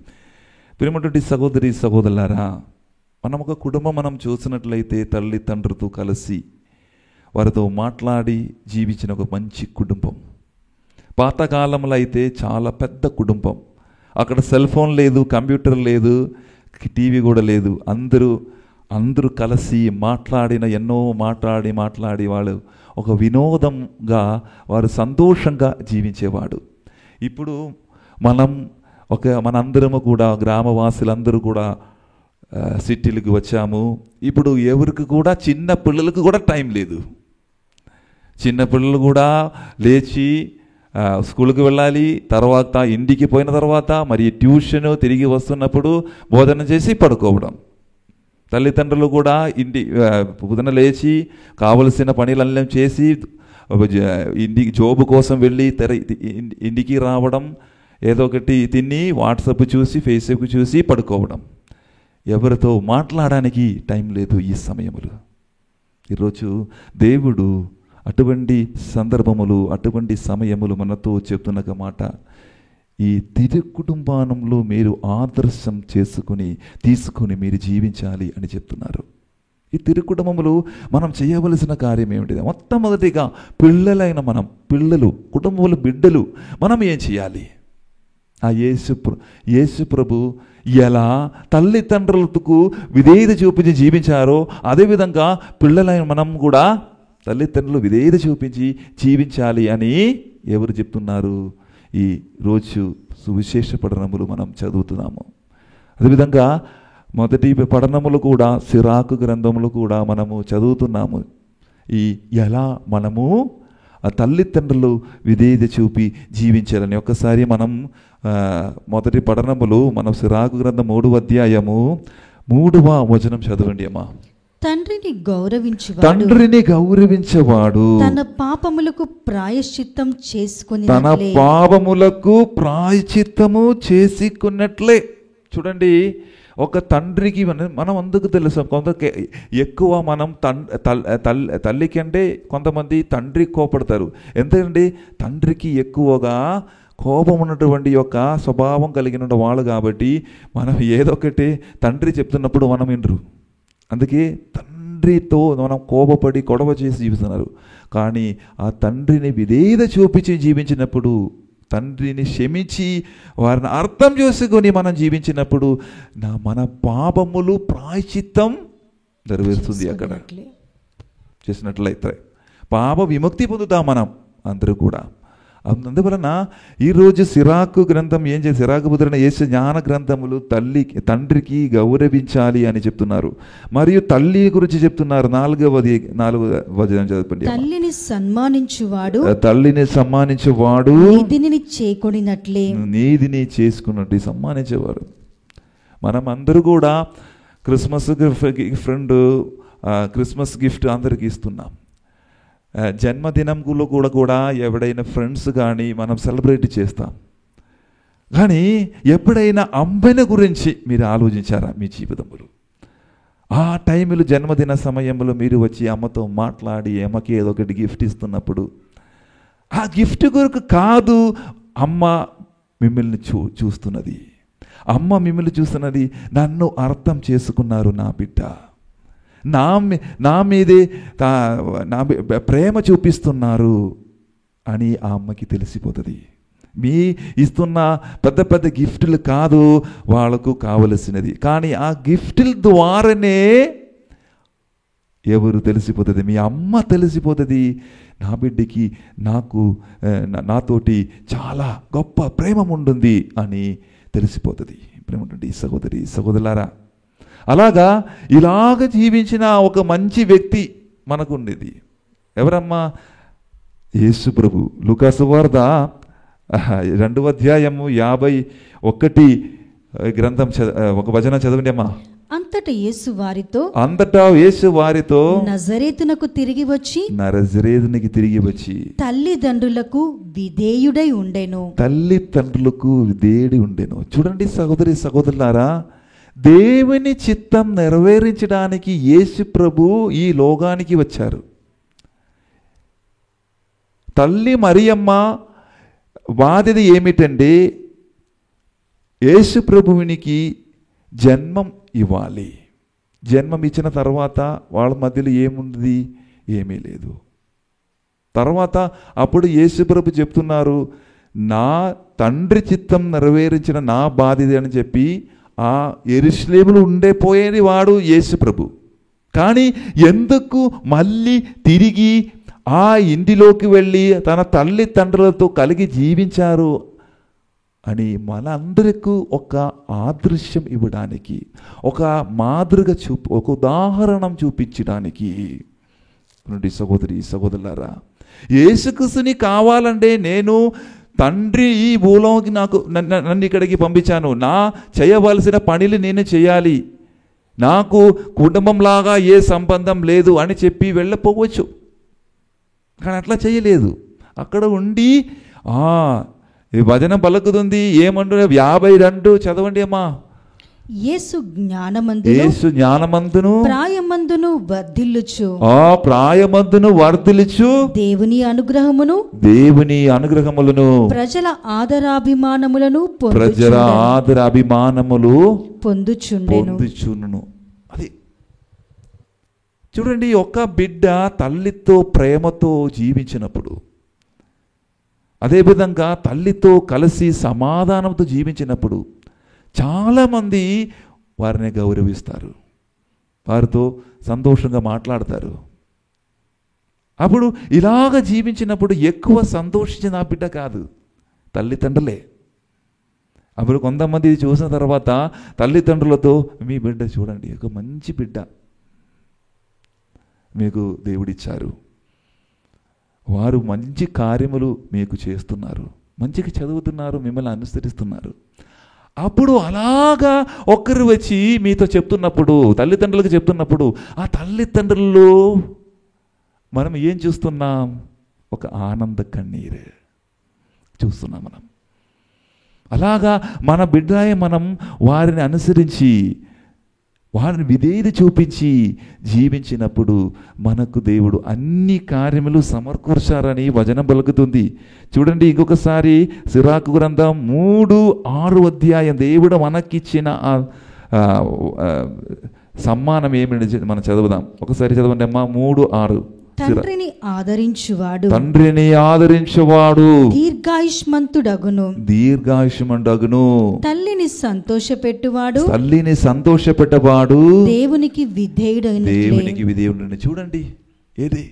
[SPEAKER 3] ప్రియమైనటువంటి సహోదరి సహోదరులారా, మనం ఒక కుటుంబం మనం చూసినట్లయితే తల్లి తండ్రితో కలిసి వారితో మాట్లాడి జీవించిన ఒక మంచి కుటుంబం. పాతకాలంలో అయితే చాలా పెద్ద కుటుంబం. అక్కడ సెల్ ఫోన్ లేదు, కంప్యూటర్ లేదు, టీవీ కూడా లేదు. అందరూ కలిసి ఎన్నో మాట్లాడి వాళ్ళు ఒక వినోదంగా వారు సంతోషంగా జీవించేవాడు. ఇప్పుడు మనందరము కూడా గ్రామవాసులందరూ కూడా సిటీలకు వచ్చాము. ఇప్పుడు ఎవరికి కూడా చిన్న పిల్లలకు కూడా టైం లేదు. చిన్న పిల్లలు కూడా లేచి స్కూల్కి వెళ్ళాలి, తర్వాత ఇంటికి పోయిన తర్వాత మరి ట్యూషన్ తిరిగి వస్తున్నప్పుడు భోజనం చేసి పడుకోవడం. తల్లిదండ్రులు కూడా పొద్దున లేచి కావలసిన పనులన్నీ చేసి ఇంటికి జాబ్ కోసం వెళ్ళి ఇంటికి రావడం, ఏదో ఒకటి తిని వాట్సాప్ చూసి ఫేస్బుక్ చూసి పడుకోవడం. ఎవరితో మాట్లాడడానికి టైం లేదు ఈ సమయములు. ఈరోజు దేవుడు అటువంటి సందర్భములు, అటువంటి సమయములు మనతో చెప్తున్న మాట, ఈ తిరు కుటుంబంలో మీరు ఆదర్శం తీసుకుని మీరు జీవించాలి అని చెప్తున్నారు. ఈ తిరు కుటుంబములు మనం చేయవలసిన కార్యం ఏమిటి? మొట్టమొదటిగా పిల్లలు కుటుంబంలో బిడ్డలు మనం ఏం చేయాలి? ఆ యేసు ప్రభు ఎలా తల్లిదండ్రులకు విధేయత చూపించి జీవించారో అదేవిధంగా పిల్లలైన మనం కూడా తల్లిదండ్రులు విధేయత చూపించి జీవించాలి అని ఎవరు చెప్తున్నారు? ఈ రోజు సువిశేష పఠనములు మనం చదువుతున్నాము. అదేవిధంగా మొదటి పఠనములు కూడా సిరాకు గ్రంథములు కూడా మనము చదువుతున్నాము. ఎలా మనము ఆ తల్లిదండ్రులు విధేయత చూపి జీవించాలని ఒక్కసారి మనం మొదటి పఠనములు మనం సిరాకు గ్రంథం 3వ అధ్యాయము 3వ వచనం చదవండి అమ్మా.
[SPEAKER 4] తండ్రిని
[SPEAKER 3] గౌరవించేవాడు
[SPEAKER 4] తన పాపములకు
[SPEAKER 3] ప్రాయశ్చిత్తము చేసుకున్నట్లే. చూడండి, ఒక తండ్రికి మనం అందుకు తెలుసు, కొందరికి ఎక్కువ మనం తల్లికి అంటే కొంతమంది తండ్రి కోపడతారు. ఎందుకంటే తండ్రికి ఎక్కువగా కోపం ఉన్నటువంటి యొక్క స్వభావం కలిగిన వాళ్ళు కాబట్టి మనం ఏదో ఒకటి తండ్రి చెప్తున్నప్పుడు మనం వినరు. అందుకే తండ్రితో మనం కోపపడి గొడవ చేసి జీవిస్తున్నారు. కానీ ఆ తండ్రిని విధేయత చూపించి జీవించినప్పుడు, తండ్రిని క్షమించి వారిని అర్థం చేసుకొని మనం జీవించినప్పుడు మన పాపములు ప్రాయశ్చిత్తం నెరవేరుస్తుంది. అక్కడ చేసినట్లయితే పాప విముక్తి పొందుతాం మనం అందరూ కూడా. అందువలన ఈరోజు సిరాకు గ్రంథం ఏం చేసి సిరాకు ముద్రణ యేసు జ్ఞాన గ్రంథములు తండ్రికి గౌరవించాలి అని చెప్తున్నారు. మరియు తల్లి గురించి చెప్తున్నారు. 4వ వచనం చదవండి.
[SPEAKER 4] తల్లిని
[SPEAKER 3] సన్మానించువాడు
[SPEAKER 4] నీతిని
[SPEAKER 3] చేసుకున్నట్టు సన్మానించేవారు. మనం అందరూ కూడా క్రిస్మస్ గిఫ్ట్ అందరికి ఇస్తున్నాం. జన్మదినంలో కూడా ఎవడైనా ఫ్రెండ్స్ కానీ మనం సెలబ్రేట్ చేస్తాం. కానీ ఎప్పుడైనా అమ్మని గురించి మీరు ఆలోచించారా మీ జీవితంలో? ఆ టైంలో జన్మదిన సమయంలో మీరు వచ్చి అమ్మతో మాట్లాడి అమ్మకి ఏదో ఒకటి గిఫ్ట్ ఇస్తున్నప్పుడు ఆ గిఫ్ట్ కొరకు కాదు, అమ్మ మిమ్మల్ని చూస్తున్నది. అమ్మ మిమ్మల్ని చూస్తున్నది, నన్ను అర్థం చేసుకున్నారు నా బిడ్డ, నా మీదే ప్రేమ చూపిస్తున్నారు అని ఆ అమ్మకి తెలిసిపోతుంది. మీ ఇస్తున్న పెద్ద పెద్ద గిఫ్టులు కాదు వాళ్ళకు కావలసినది, కానీ ఆ గిఫ్టుల ద్వారానే ఎవరు తెలిసిపోతుంది? మీ అమ్మ తెలిసిపోతుంది. నా బిడ్డకి నాతోటి చాలా గొప్ప ప్రేమ ఉంటుంది అని తెలిసిపోతుంది. ప్రేమ ఉంటుంది. సహోదరులారా, అలాగా ఇలాగ జీవించిన ఒక మంచి వ్యక్తి మనకు ఉండేది. ఎవరమ్మా? యేసు ప్రభు లూకాసు వార్త 2వ అధ్యాయము 51 గ్రంథం ఒక వచనం చదవండి అమ్మా.
[SPEAKER 4] అంతటా యేసు వారితో
[SPEAKER 3] నజరేతునకు తిరిగి వచ్చి
[SPEAKER 4] తల్లిదండ్రులకు విధేయుడై ఉండెను.
[SPEAKER 3] చూడండి సహోదరి సహోదరులారా, దేవుని చిత్తం నెరవేరించడానికి యేసు ప్రభు ఈ లోకానికి వచ్చారు. తల్లి మరియమ్మ బాధ్యత ఏమిటంటే యేసు ప్రభువునికి జన్మం ఇవ్వాలి. జన్మం ఇచ్చిన తర్వాత వాళ్ళ మధ్యలో ఏముంది? ఏమీ లేదు. తర్వాత అప్పుడు యేసు ప్రభు చెప్తున్నారు, నా తండ్రి చిత్తం నెరవేరించిన నా బాధ్యత అని చెప్పి ఆ యెరూషలేములో ఉండిపోయేది వాడు యేసు ప్రభు. కానీ ఎందుకు మళ్ళీ తిరిగి ఆ ఇంటిలోకి వెళ్ళి తన తల్లిదండ్రులతో కలిగి జీవించారు అని మనందరికీ ఒక ఆదర్శం ఇవ్వడానికి, ఒక మాదిరిగ ఒక ఉదాహరణం చూపించడానికి. సహోదరి సహోదరులారా, యేసుక్రీస్తుని కావాలంటే నేను తండ్రి ఈ భూలోకి నన్ను ఇక్కడికి పంపించాను, నా చేయవలసిన పనులు నేను చేయాలి, నాకు కుటుంబంలాగా ఏ సంబంధం లేదు అని చెప్పి వెళ్ళపోవచ్చు. కానీ అట్లా చేయలేదు. అక్కడ ఉండి ఈ వచనం పలుకుతుంది ఏమంటున్నా 52 చదవండి అమ్మా.
[SPEAKER 4] యేసు జ్ఞానమందును ప్రాయమందును వర్ధిల్లుచు దేవుని అనుగ్రహములను ప్రజల ఆదరాభిమానములు పొందుచుండెను.
[SPEAKER 3] అది చూడండి, ఒక బిడ్డ తల్లితో ప్రేమతో జీవించినప్పుడు, అదేవిధంగా తల్లితో కలిసి సమాధానంతో జీవించినప్పుడు చాలామంది వారిని గౌరవిస్తారు, వారితో సంతోషంగా మాట్లాడతారు. అప్పుడు ఇలాగ జీవించినప్పుడు ఎక్కువ సంతోషించిన ఆ బిడ్డ కాదు, తల్లిదండ్రులే. అప్పుడు కొంతమంది చూసిన తర్వాత తల్లిదండ్రులతో, మీ బిడ్డ చూడండి ఒక మంచి బిడ్డ మీకు దేవుడిచ్చారు, వారు మంచి కార్యములు మీకు చేస్తున్నారు, మంచిగా చదువుతున్నారు, మిమ్మల్ని అనుసరిస్తున్నారు. అప్పుడు అలాగా ఒక్కరు వచ్చి మీతో చెప్తున్నప్పుడు, తల్లిదండ్రులకు చెప్తున్నప్పుడు, ఆ తల్లిదండ్రులు మనం ఏం చూస్తున్నాం? ఒక ఆనంద కన్నీరు చూస్తున్నాం మనం. అలాగా మన బిడ్డయే మనం వారిని అనుసరించి వారిని విధేయత చూపించి జీవించినప్పుడు మనకు దేవుడు అన్ని కార్యములు సమకూర్చారని వచనం పలుకుతుంది. చూడండి ఇంకొకసారి సిరాకు గ్రంథం 3:6 అధ్యాయం. దేవుడు మనకిచ్చిన సమ్మానం ఏమిటి మనం చదువుదాం. ఒకసారి చదవండి అమ్మా. 3:6.
[SPEAKER 4] తండ్రిని
[SPEAKER 3] ఆదరించువాడు
[SPEAKER 4] దీర్ఘాయుష్మంతుడగును. తల్లిని
[SPEAKER 3] సంతోషపెట్టవాడు
[SPEAKER 4] దేవునికి విధేయుడైన.
[SPEAKER 3] చూడండి, ఏది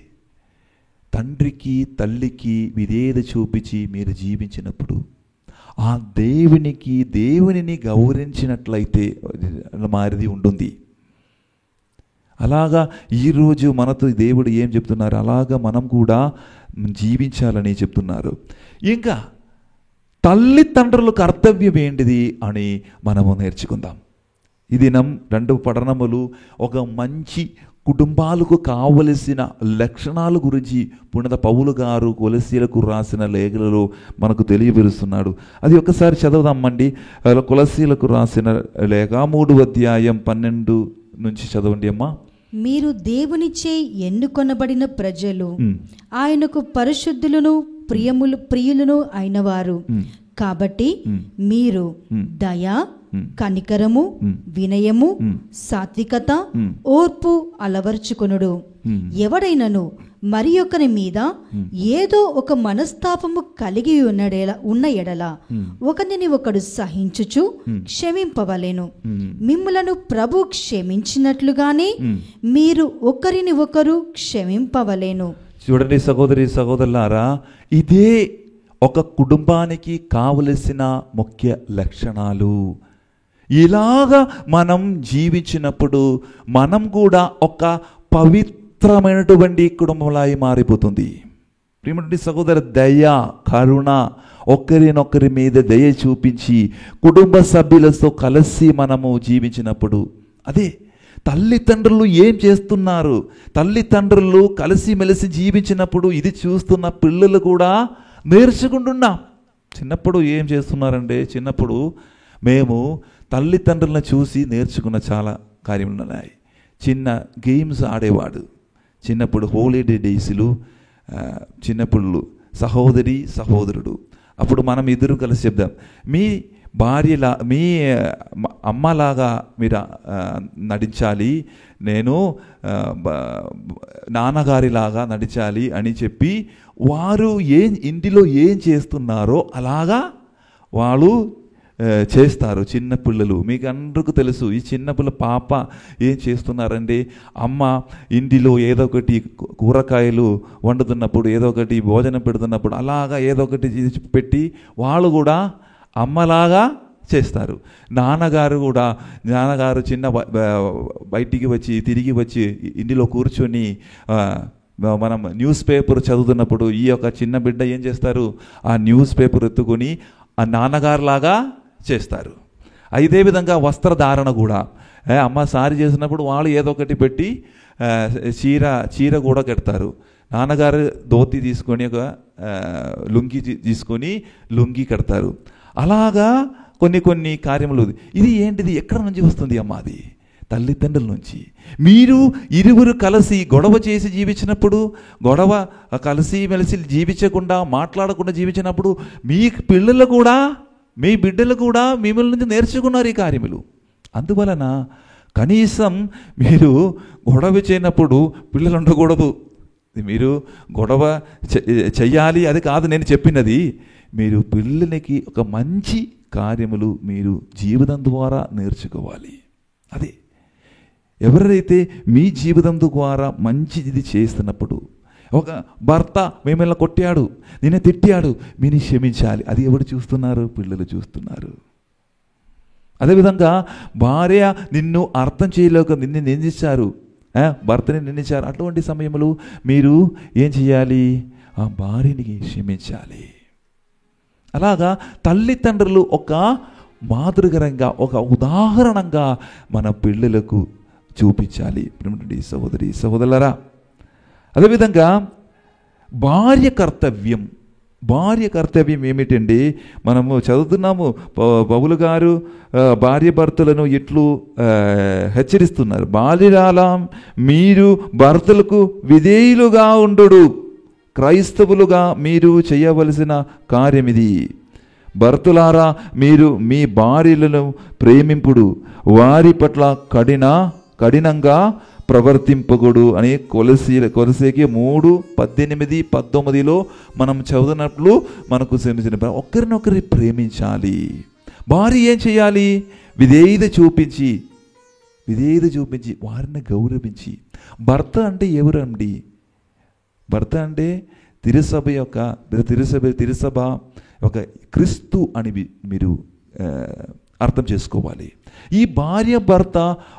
[SPEAKER 3] తండ్రికి తల్లికి విధేయత చూపించి మీరు జీవించినప్పుడు ఆ దేవునిని గౌరవించినట్లయితే మారిది ఉంటుంది. అలాగా ఈరోజు మనతో దేవుడు ఏం చెప్తున్నారు? అలాగా మనం కూడా జీవించాలని చెప్తున్నారు. ఇంకా తల్లిదండ్రుల కర్తవ్యం ఏంటిది అని మనము నేర్చుకుందాం. ఈ దినం 2 పఠనములు ఒక మంచి కుటుంబాలకు కావలసిన లక్షణాల గురించి పునీత పౌలు గారు కొలసీలకు రాసిన లేఖలలో మనకు తెలియపరుస్తున్నాడు. అది ఒకసారి చదవదామండి. కొలసీలకు రాసిన లేఖ 3వ అధ్యాయం 12 నుంచి చదవండి అమ్మా.
[SPEAKER 4] మీరు దేవునిచే ఎన్నుకొనబడిన ప్రజలు, ఆయనకు పరిశుద్ధులను ప్రియులను అయినవారు కాబట్టి మీరు దయ, కనికరము, వినయము, సాత్వికత, ఓర్పు అలవర్చుకొనుడు. ఎవడైనను మరి ఒకరి మీద ఏదో ఒక మనస్తాపము కలిగి ఉన్న ఎడల ఒకరిని ఒకడు సహించుచు క్షమింపవలెను. మిమ్ములను ప్రభు క్షమించినట్లుగానే మీరు ఒకరిని ఒకరు క్షమింపవలెను.
[SPEAKER 3] చూడండి సహోదరి సహోదరులారా, ఇదే ఒక కుటుంబానికి కావలసిన ముఖ్య లక్షణాలు. ఇలాగా మనం జీవించినప్పుడు మనం కూడా ఒక పవిత్రమైనటువంటి కుటుంబంలా మారిపోతుంది. ప్రియమైనటువంటి సహోదర, దయ, కరుణ, ఒకరినొకరి మీద దయ చూపించి కుటుంబ సభ్యులతో కలిసి మనము జీవించినప్పుడు, అదే తల్లిదండ్రులు ఏం చేస్తున్నారు, తల్లిదండ్రులు కలిసిమెలిసి జీవించినప్పుడు ఇది చూస్తున్న పిల్లలు కూడా నేర్చుకుంటున్నాం. చిన్నప్పుడు ఏం చేస్తున్నారంటే, చిన్నప్పుడు మేము తల్లిదండ్రులను చూసి నేర్చుకున్న చాలా కార్యములు ఉన్నాయి. చిన్న గేమ్స్ ఆడేవాడు చిన్నప్పుడు, హోలీడే డేస్లు, చిన్నప్పుడు సహోదరి సహోదరుడు. అప్పుడు మనం ఇద్దరు కలిసి చెప్దాం, మీ భార్యలా, మీ అమ్మలాగా మీరు నటించాలి, నేను నాన్నగారిలాగా నడిచాలి అని చెప్పి వారు ఇంటిలో ఏం చేస్తున్నారో అలాగా వాళ్ళు చేస్తారు. చిన్నపిల్లలు, మీకు అందరికీ తెలుసు, ఈ చిన్నపిల్ల పాప ఏం చేస్తున్నారంటే, అమ్మ ఇంటిలో ఏదో ఒకటి కూరగాయలు వండుతున్నప్పుడు, ఏదో ఒకటి భోజనం పెడుతున్నప్పుడు అలాగా ఏదో ఒకటి పెట్టి వాళ్ళు కూడా అమ్మలాగా చేస్తారు. నాన్నగారు చిన్న బయటికి వచ్చి తిరిగి వచ్చి ఇంటిలో కూర్చొని మనం న్యూస్ పేపర్ చదువుతున్నప్పుడు ఈ యొక్క చిన్న బిడ్డ ఏం చేస్తారు, ఆ న్యూస్ పేపర్ ఎత్తుకొని ఆ నాన్నగారులాగా చేస్తారు. ఇదే విధంగా వస్త్రధారణ కూడా, అమ్మ సారీ చేసినప్పుడు వాళ్ళు ఏదో ఒకటి పెట్టి చీర కూడా కడతారు. నాన్నగారు ధోతి తీసుకొని ఒక లుంగి తీసుకొని లుంగి కడతారు. అలాగా కొన్ని కార్యములు. ఇది ఏంటిది, ఎక్కడ నుంచి వస్తుంది అమ్మ? అది తల్లిదండ్రుల నుంచి. మీరు ఇరువురు కలిసి గొడవ చేసి జీవించినప్పుడు, గొడవ కలిసి మెలిసి జీవించకుండా మాట్లాడకుండా జీవించినప్పుడు మీ పిల్లలు కూడా, మీ బిడ్డలు కూడా మిమ్మల్ని నుంచి నేర్చుకున్నారు ఈ కార్యములు. అందువలన కనీసం మీరు గొడవ చేయనప్పుడు పిల్లలు ఉండకూడదు. మీరు గొడవ చెయ్యాలి అది కాదు నేను చెప్పినది. మీరు పిల్లలకి ఒక మంచి కార్యములు మీరు జీవితం ద్వారా నేర్చుకోవాలి. అదే ఎవరైతే మీ జీవితం ద్వారా మంచిది చేస్తున్నప్పుడు, ఒక భర్త మిమ్మల్ని కొట్టాడు, నిన్ను తిట్టాడు, మీరు క్షమించాలి. అది ఎవరు చూస్తున్నారు? పిల్లలు చూస్తున్నారు. అదేవిధంగా భార్య నిన్ను అర్థం చేయలేక నిన్ను నిందించారు, భర్తని నిందించారు. అటువంటి సమయంలో మీరు ఏం చేయాలి? ఆ భార్యని క్షమించాలి. అలాగా తల్లిదండ్రులు ఒక మాతృకరంగా, ఒక ఉదాహరణంగా మన పిల్లలకు చూపించాలి. సహోదరి సహోదరులారా, అదేవిధంగా భార్య కర్తవ్యం ఏమిటండి? మనము చదువుతున్నాము, పౌలు గారు భార్య భర్తలను ఇట్లు హెచ్చరిస్తున్నారు. భార్యలారా మీరు భర్తలకు విధేయులుగా ఉండుడు, క్రైస్తవులుగా మీరు చేయవలసిన కార్యం ఇది. భర్తలారా మీరు మీ భార్యలను ప్రేమింపుడు, వారి పట్ల కఠినంగా ప్రవర్తింపకూడదు అని కొలసేకి 3:18-19 మనం చదువుతున్నట్లు మనకు తెలిసిన ఒకరినొకరి ప్రేమించాలి. భార్య ఏం చేయాలి? విధేయత చూపించి వారిని గౌరవించి. భర్త అంటే ఎవరండి? భర్త అంటే తిరుసభ ఒక క్రీస్తు అని మీరు అర్థం చేసుకోవాలి. ఈ భార్య భర్త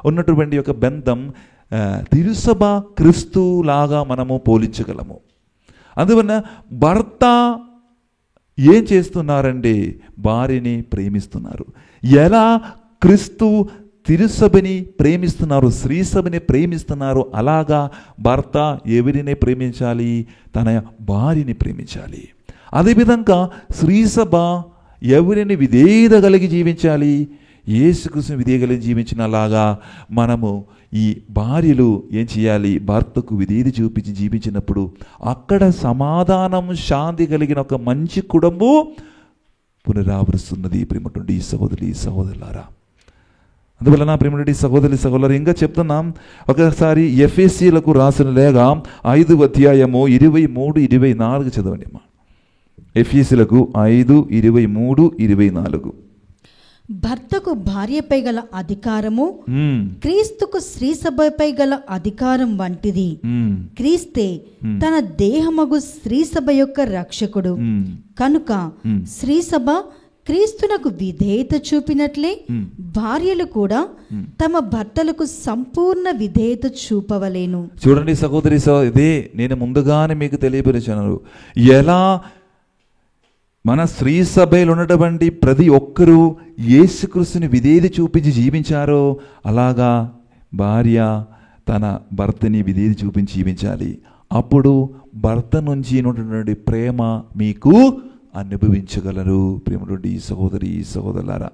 [SPEAKER 3] ఉన్నటువంటి ఒక బంధం తిరుసభ క్రీస్తు లాగా మనము పోల్చగలము. అందువల్ల భర్త ఏం చేస్తున్నారంటే భార్యని ప్రేమిస్తున్నారు. ఎలా క్రీస్తు తిరుసభని ప్రేమిస్తున్నారు, స్త్రీ సభని ప్రేమిస్తున్నారు, అలాగా భర్త ఎవరిని ప్రేమించాలి? తన భార్యని ప్రేమించాలి. అదేవిధంగా స్త్రీ సభ ఎవరిని విధేయత కలిగి జీవించాలి? యేసుక్రీస్తుని విధేయత కలిగి జీవించినలాగా మనము ఈ భార్యలు ఏం చేయాలి? భర్తకు విధేయత చూపించి జీవించినప్పుడు అక్కడ సమాధానం, శాంతి కలిగిన ఒక మంచి కుటుంబం పునరావరిస్తున్నది. ప్రేమటువంటి సహోదరులారా, అందువలన ప్రేమటువంటి సహోదరులు ఇంకా చెప్తున్నాం. ఒకసారి ఎఫెసీలకు రాసిన లేఖ 5:23-24 చదవండి అమ్మా. ఎఫెసీలకు 5:23-24.
[SPEAKER 4] భర్తకు భార్యపై గల అధికారము క్రీస్తుకు స్త్రీ సభపై గల అధికారం వంటిది. క్రీస్తే తన దేహమగు స్త్రీ సభ యొక్క రక్షకుడు కనుక స్త్రీ సభ క్రీస్తునకు విధేయత చూపినట్లే భార్యలు కూడా తమ భర్తలకు సంపూర్ణ విధేయత చూపవలేను.
[SPEAKER 3] చూడండి సహోదరి, ఇదే నేను ముందుగానే మీకు తెలియపరిచాను. ఎలా మన స్త్రీ సభలో ఉన్నటువంటి ప్రతి ఒక్కరూ యేసుక్రీస్తుని విధేయత చూపించి జీవించారో అలాగా భార్య తన భర్తని విధేయత చూపించి జీవించాలి. అప్పుడు భర్త నుంచి ఉన్నటువంటి ప్రేమ మీకు అనుభవించగలరు. ప్రేమటువంటి సహోదరి సహోదరులారా,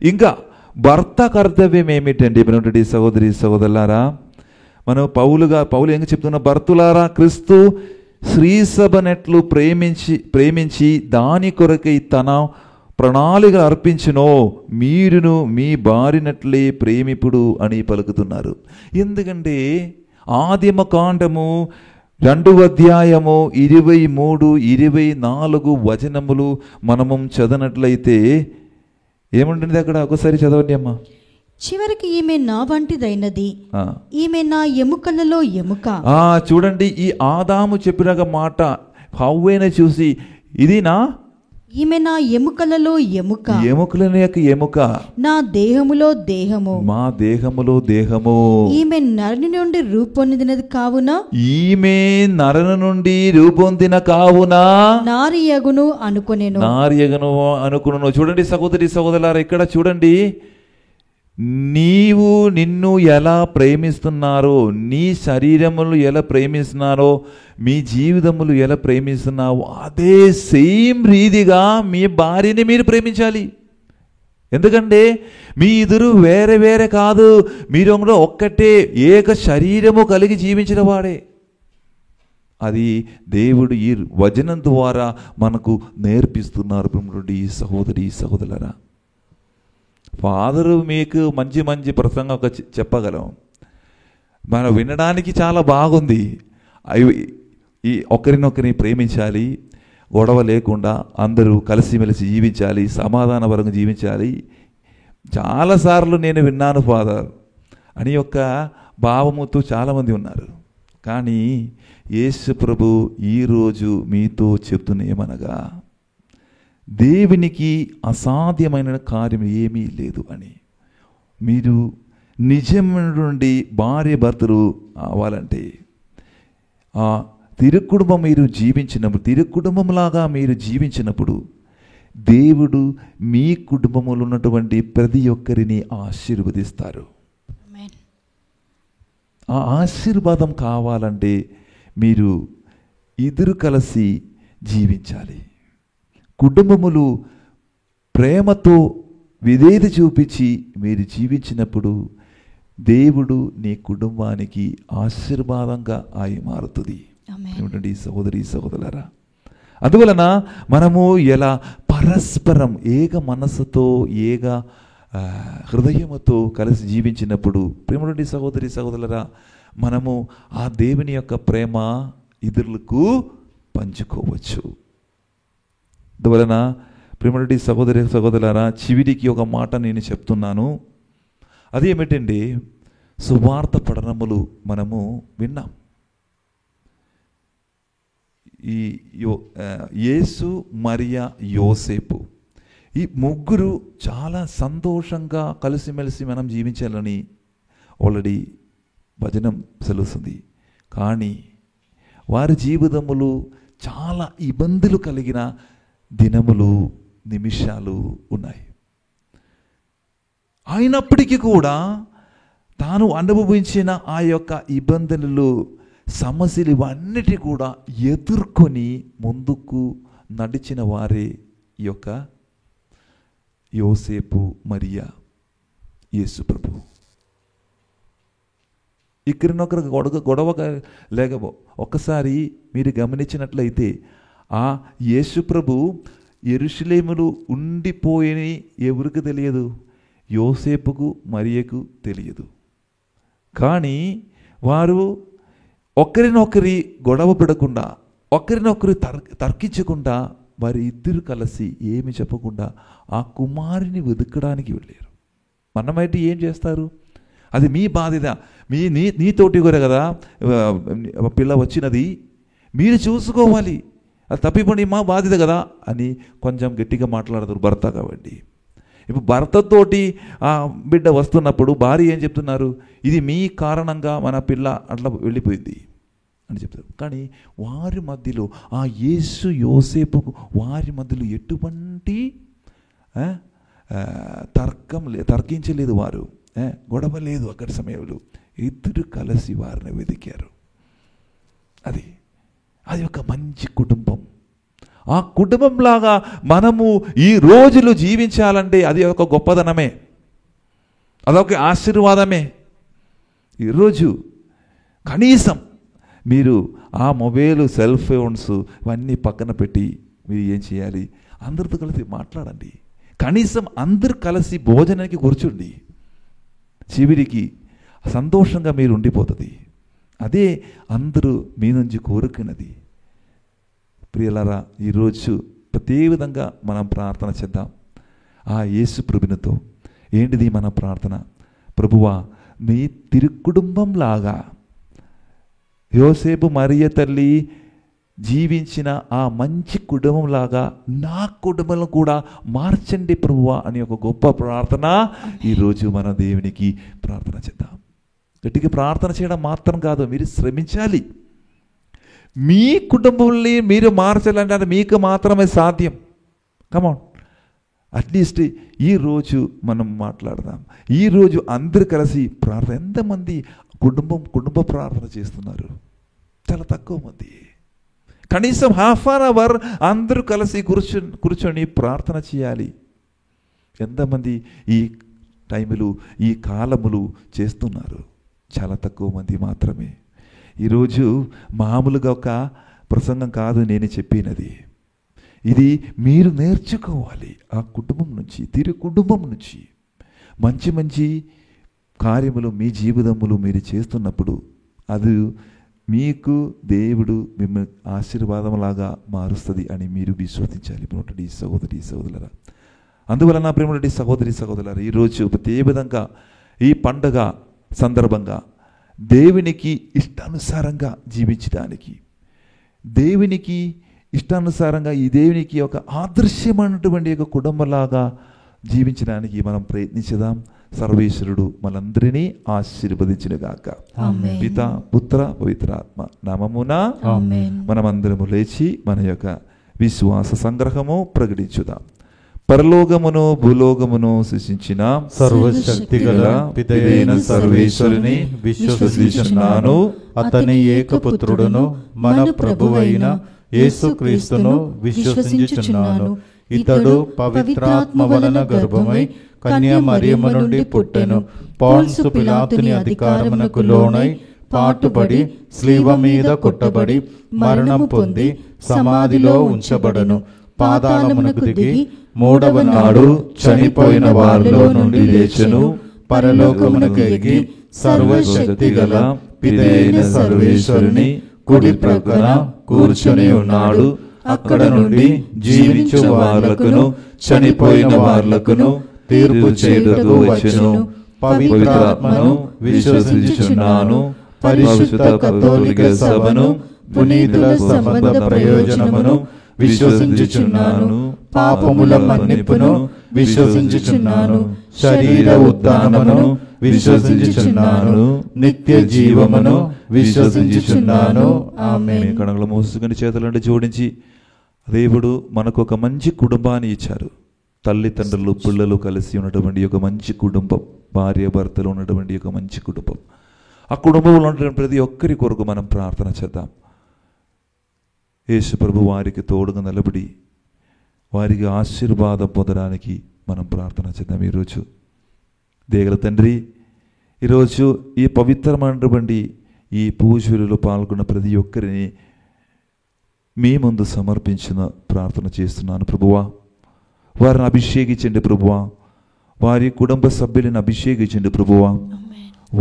[SPEAKER 3] ఇంకా భర్త కర్తవ్యం ఏమిటండి? ప్రేమటువంటి సహోదరి సహోదరులారా, మనం పౌలు ఏం చెప్తున్నా? భర్తులారా, క్రీస్తు స్త్రీ సభనెట్లు ప్రేమించి దాని కొరకై తన ప్రణాళిక అర్పించునో మీరును మీ భార్యనట్లే ప్రేమిపుడు అని పలుకుతున్నారు. ఎందుకంటే ఆదిమ కాండము 2వ అధ్యాయము 23, 24 వచనములు మనము చదవనట్లయితే ఏముంటుంది అక్కడ? ఒకసారి చదవండి అమ్మా.
[SPEAKER 4] చివరికి ఈమె నా వంటిదైనది, ఈమె నా ఎముకలలో ఎముక.
[SPEAKER 3] చూడండి, ఈ ఆదాము చెప్పిన మాట హవ్వను చూసి ఇది
[SPEAKER 4] ఈమె నా ఎముకలలో ఎముక,
[SPEAKER 3] ఎముకలని యొక్క ఎముక,
[SPEAKER 4] నా దేహములో దేహము,
[SPEAKER 3] మా దేహములో దేహము.
[SPEAKER 4] ఈమె నరుని నుండి రూపొందినది కావున,
[SPEAKER 3] ఈమె నరుని నుండి రూపొందిన కావున
[SPEAKER 4] నారియగును అనుకొనెను.
[SPEAKER 3] చూడండి సహోదరి సహోదరులారా, ఇక్కడ చూడండి, నీవు నిన్ను ఎలా ప్రేమిస్తున్నారో, నీ శరీరములు ఎలా ప్రేమిస్తున్నారో, మీ జీవితములు ఎలా ప్రేమిస్తున్నావో అదే సేమ్ రీతిగా మీ భార్యని మీరు ప్రేమించాలి. ఎందుకంటే మీ ఇద్దరు వేరే వేరే కాదు, మీరు ఒక్కటే ఏక శరీరము కలిగి జీవించిన వాడే. అది దేవుడు ఈ వచనం ద్వారా మనకు నేర్పిస్తున్నారు. సహోదరి సహోదరులారా, ఫాదరు మీకు మంచి మంచి ప్రసంగం చెప్పగలం, మనం వినడానికి చాలా బాగుంది. ఈ ఒకరినొకరిని ప్రేమించాలి, గొడవ లేకుండా అందరూ కలిసిమెలిసి జీవించాలి, సమాధానపరంగా జీవించాలి. చాలాసార్లు నేను విన్నాను ఫాదర్ అని యొక్క భావముతో చాలామంది ఉన్నారు. కానీ యేసు ప్రభు ఈరోజు మీతో చెప్తున్న ఏమనగా, దేవునికి అసాధ్యమైన కార్యం ఏమీ లేదు అని. మీరు నిజమైనటువంటి భార్య భర్తలు అవ్వాలంటే ఆ తిరుకుటుంబం మీరు జీవించినప్పుడు, తిరుకుటుంబంలాగా మీరు జీవించినప్పుడు దేవుడు మీ కుటుంబంలో ఉన్నటువంటి ప్రతి ఒక్కరిని ఆశీర్వదిస్తారు. ఆ ఆశీర్వాదం కావాలంటే మీరు ఇద్దరు కలిసి జీవించాలి. కుటుంబములు ప్రేమతో విధేయత చూపించి మీరు జీవించినప్పుడు దేవుడు నీ కుటుంబానికి ఆశీర్వాదంగా మారుతుంది. ఏమిటండి సహోదరి సహోదరులారా, అందువలన మనము ఎలా పరస్పరం ఏక మనస్సుతో ఏక హృదయముతో కలిసి జీవించినప్పుడు ప్రేమటువంటి సహోదరి సహోదరులారా, మనము ఆ దేవుని యొక్క ప్రేమ ఇతరులకు పంచుకోవచ్చు. అందువలన ప్రేమటువంటి సహోదరి సహోదరులారా, చివరికి ఒక మాట నేను చెప్తున్నాను. అది ఏమిటండి, సువార్త పఠనములు మనము విన్నాం. ఈ యేసు, మరియా, యోసేపు ఈ ముగ్గురు చాలా సంతోషంగా కలిసిమెలిసి మనం జీవించాలని ఆల్రెడీ వచనం తెలుస్తుంది. కానీ వారి జీవితములు చాలా ఇబ్బందులు కలిగిన దినములు, నిమిషాలు ఉన్నాయి. అయినప్పటికీ కూడా తాను అనుభవించిన ఆ యొక్క ఇబ్బందులు, సమస్యలు ఇవన్నిటి కూడా ఎదుర్కొని ముందుకు నడిచిన వారే ఈ యొక్క యోసేపు, మరియా, యేసు ప్రభు. ఇక్కడినొకరు గొడవ లేక ఒక్కసారి మీరు గమనించినట్లయితే ఆ యేసు ప్రభు యెరూషలేములో ఉండిపోయి ఎవరికి తెలియదు, యోసేపుకు మరియకు తెలియదు. కానీ వారు ఒకరినొకరి గొడవ పడకుండా, ఒకరినొకరు తర్కించకుండా వారి ఇద్దరు కలిసి ఏమి చెప్పకుండా ఆ కుమారుని వెతకడానికి వెళ్ళారు. మనమైతే ఏం చేస్తారు, అది మీ బాధ్యత, నీతోటి కూడా కదా పిల్ల వచ్చినది, మీరు చూసుకోవాలి. అది తప్పిపోండి మా బాధ్యత కదా అని కొంచెం గట్టిగా మాట్లాడతారు భర్త. కాబట్టి ఇప్పుడు భర్తతోటి ఆ బిడ్డ వస్తున్నప్పుడు భార్య ఏం చెప్తున్నారు, ఇది మీ కారణంగా మన పిల్ల అట్లా వెళ్ళిపోయింది అని చెప్తారు. కానీ వారి మధ్యలో ఆ యేసు యోసేపుకు వారి మధ్యలో ఎటువంటి తర్కించలేదు, వారు గొడవ లేదు. అక్కడి సమయంలో ఇద్దరు కలిసి వారిని వెతికారు. అది ఒక మంచి కుటుంబం. ఆ కుటుంబంలాగా మనము ఈ రోజులు జీవించాలంటే అది ఒక గొప్పదనమే, అదొక ఆశీర్వాదమే. ఈరోజు కనీసం మీరు ఆ మొబైల్, సెల్ ఫోన్స్ ఇవన్నీ పక్కన పెట్టి మీరు ఏం చేయాలి, అందరితో కలిసి మాట్లాడండి. కనీసం అందరు కలిసి భోజనానికి కూర్చోండి. చివరికి సంతోషంగా మీరు ఉండిపోతుంది. అదే అందరూ మీ నుంచి కోరుకున్నది. ప్రియులారా, ఈరోజు ప్రతి విధంగా మనం ప్రార్థన చేద్దాం ఆ యేసు ప్రభునితో. ఏంటిది మన ప్రార్థన? ప్రభువా, మీ తిరుకుటుంబంలాగా యోసేపు మరియ తల్లి జీవించిన ఆ మంచి కుటుంబంలాగా నా కుటుంబంలో కూడా మార్చండి ప్రభువా అని ఒక గొప్ప ప్రార్థన ఈరోజు మన దేవునికి ప్రార్థన చేద్దాం. గట్టిగా ప్రార్థన చేయడం మాత్రం కాదు, మీరు శ్రమించాలి. మీ కుటుంబంలో మీరు మార్చాలంటే మీకు మాత్రమే సాధ్యం. కమాన్, అట్లీస్ట్ ఈరోజు మనం మాట్లాడదాం. ఈరోజు అందరు కలిసి ప్రార్థన. ఎంతమంది కుటుంబ ప్రార్థన చేస్తున్నారు? చాలా తక్కువ మంది. కనీసం ½ అన్ అవర్ అందరూ కలిసి కూర్చొని ప్రార్థన చేయాలి. ఎంతమంది ఈ టైములు, ఈ కాలములు చేస్తున్నారు? చాలా తక్కువ మంది మాత్రమే. ఈరోజు మామూలుగా ఒక ప్రసంగం కాదు నేను చెప్పినది. ఇది మీరు నేర్చుకోవాలి. ఆ కుటుంబం నుంచి, కుటుంబం నుంచి మంచి మంచి కార్యములు మీ జీవితములు మీరు చేస్తున్నప్పుడు అది మీకు దేవుడు మిమ్మల్ని ఆశీర్వాదంలాగా మారుస్తుంది అని మీరు విశ్వసించాలి. ప్రియమైనటువంటి సహోదరి సహోదరులారా, అందువలన ప్రియమైనటువంటి సహోదరి సహోదరులారా, ఈరోజు ప్రతి విధంగా ఈ పండగ సందర్భంగా దేవునికి ఇష్టానుసారంగా జీవించడానికి, దేవునికి ఇష్టానుసారంగా ఈ దేవునికి ఒక ఆదర్శమైనటువంటి ఒక కుటుంబంలాగా జీవించడానికి మనం ప్రయత్నించుదాం. సర్వేశ్వరుడు మనందరినీ ఆశీర్వదించునుగాక. పిత, పుత్ర, పవిత్రాత్మ నామమున మనమందరము లేచి మన యొక్క విశ్వాస సంగ్రహము ప్రకటించుదాం. పరలోకమును భూలోకమును సృష్టించిన
[SPEAKER 2] సర్వశక్తి గల పితయైన సర్వేశ్వరుని విశ్వసించుచున్నాను. అతని ఏకపుత్రుడును మన ప్రభువైన యేసుక్రీస్తును విశ్వసించుచున్నాను. ఇతడు పవిత్రాత్మ వలన గర్భమై కన్య మరియమ్మ నుండి పుట్టెను. పోన్సు పిలాతుని అధికారమునకు లోనై పాటుపడి శిలువ మీద కొట్టబడి మరణం పొంది సమాధిలో ఉంచబడను. పాతాళమునకు దిగి మూడవ నాడు చనిపోయిన వారిలో నుండి లేచెను. పరలోకమునకు ఎక్కి సర్వశక్తి గల పితయైన సర్వేశ్వరుని కుడి ప్రక్కన కూర్చొని ఉన్నాడు. అక్కడ నుండి జీవించు వార్లకును చనిపోయిన వార్లకును తీర్పు చేయుటకు వచ్చెను. పవిత్రాత్మను విశ్వసించుచున్నాను. పరిశుద్ధ కథోలిక సభను, పునీతుల సంబంధ ప్రయోజనమును విశ్వసించుచున్నాను. పాపముల మన్నిపును విశ్వసించుచున్నాను. శరీర ఉత్థానమును విశ్వసించుచున్నాను. నిత్య జీవమును విశ్వసించుచున్నాను. ఆమేన్.
[SPEAKER 3] కణంలో మోసుకుని చేతులంటే జోడించి, దేవుడు మనకు ఒక మంచి కుటుంబాన్ని ఇచ్చారు. తల్లిదండ్రులు, పిల్లలు కలిసి ఉన్నటువంటి ఒక మంచి కుటుంబం, భార్య భర్తలు ఉన్నటువంటి ఒక మంచి కుటుంబం. ఆ కుటుంబంలో ఉన్నటువంటి ప్రతి ఒక్కరి కొరకు మనం ప్రార్థన చేద్దాం. యేసు ప్రభు వారికి తోడుగా నిలబడి వారికి ఆశీర్వాదం పొందడానికి మనం ప్రార్థన చేద్దాం. ఈరోజు దేగల తండ్రి, ఈరోజు ఈ పవిత్రమైనటువంటి ఈ పూజలలో పాల్గొన్న ప్రతి ఒక్కరిని మీ ముందు సమర్పించిన ప్రార్థన చేస్తున్నాను ప్రభువా. వారిని అభిషేకించండి ప్రభువా. వారి కుటుంబ సభ్యులను అభిషేకించండి ప్రభువా.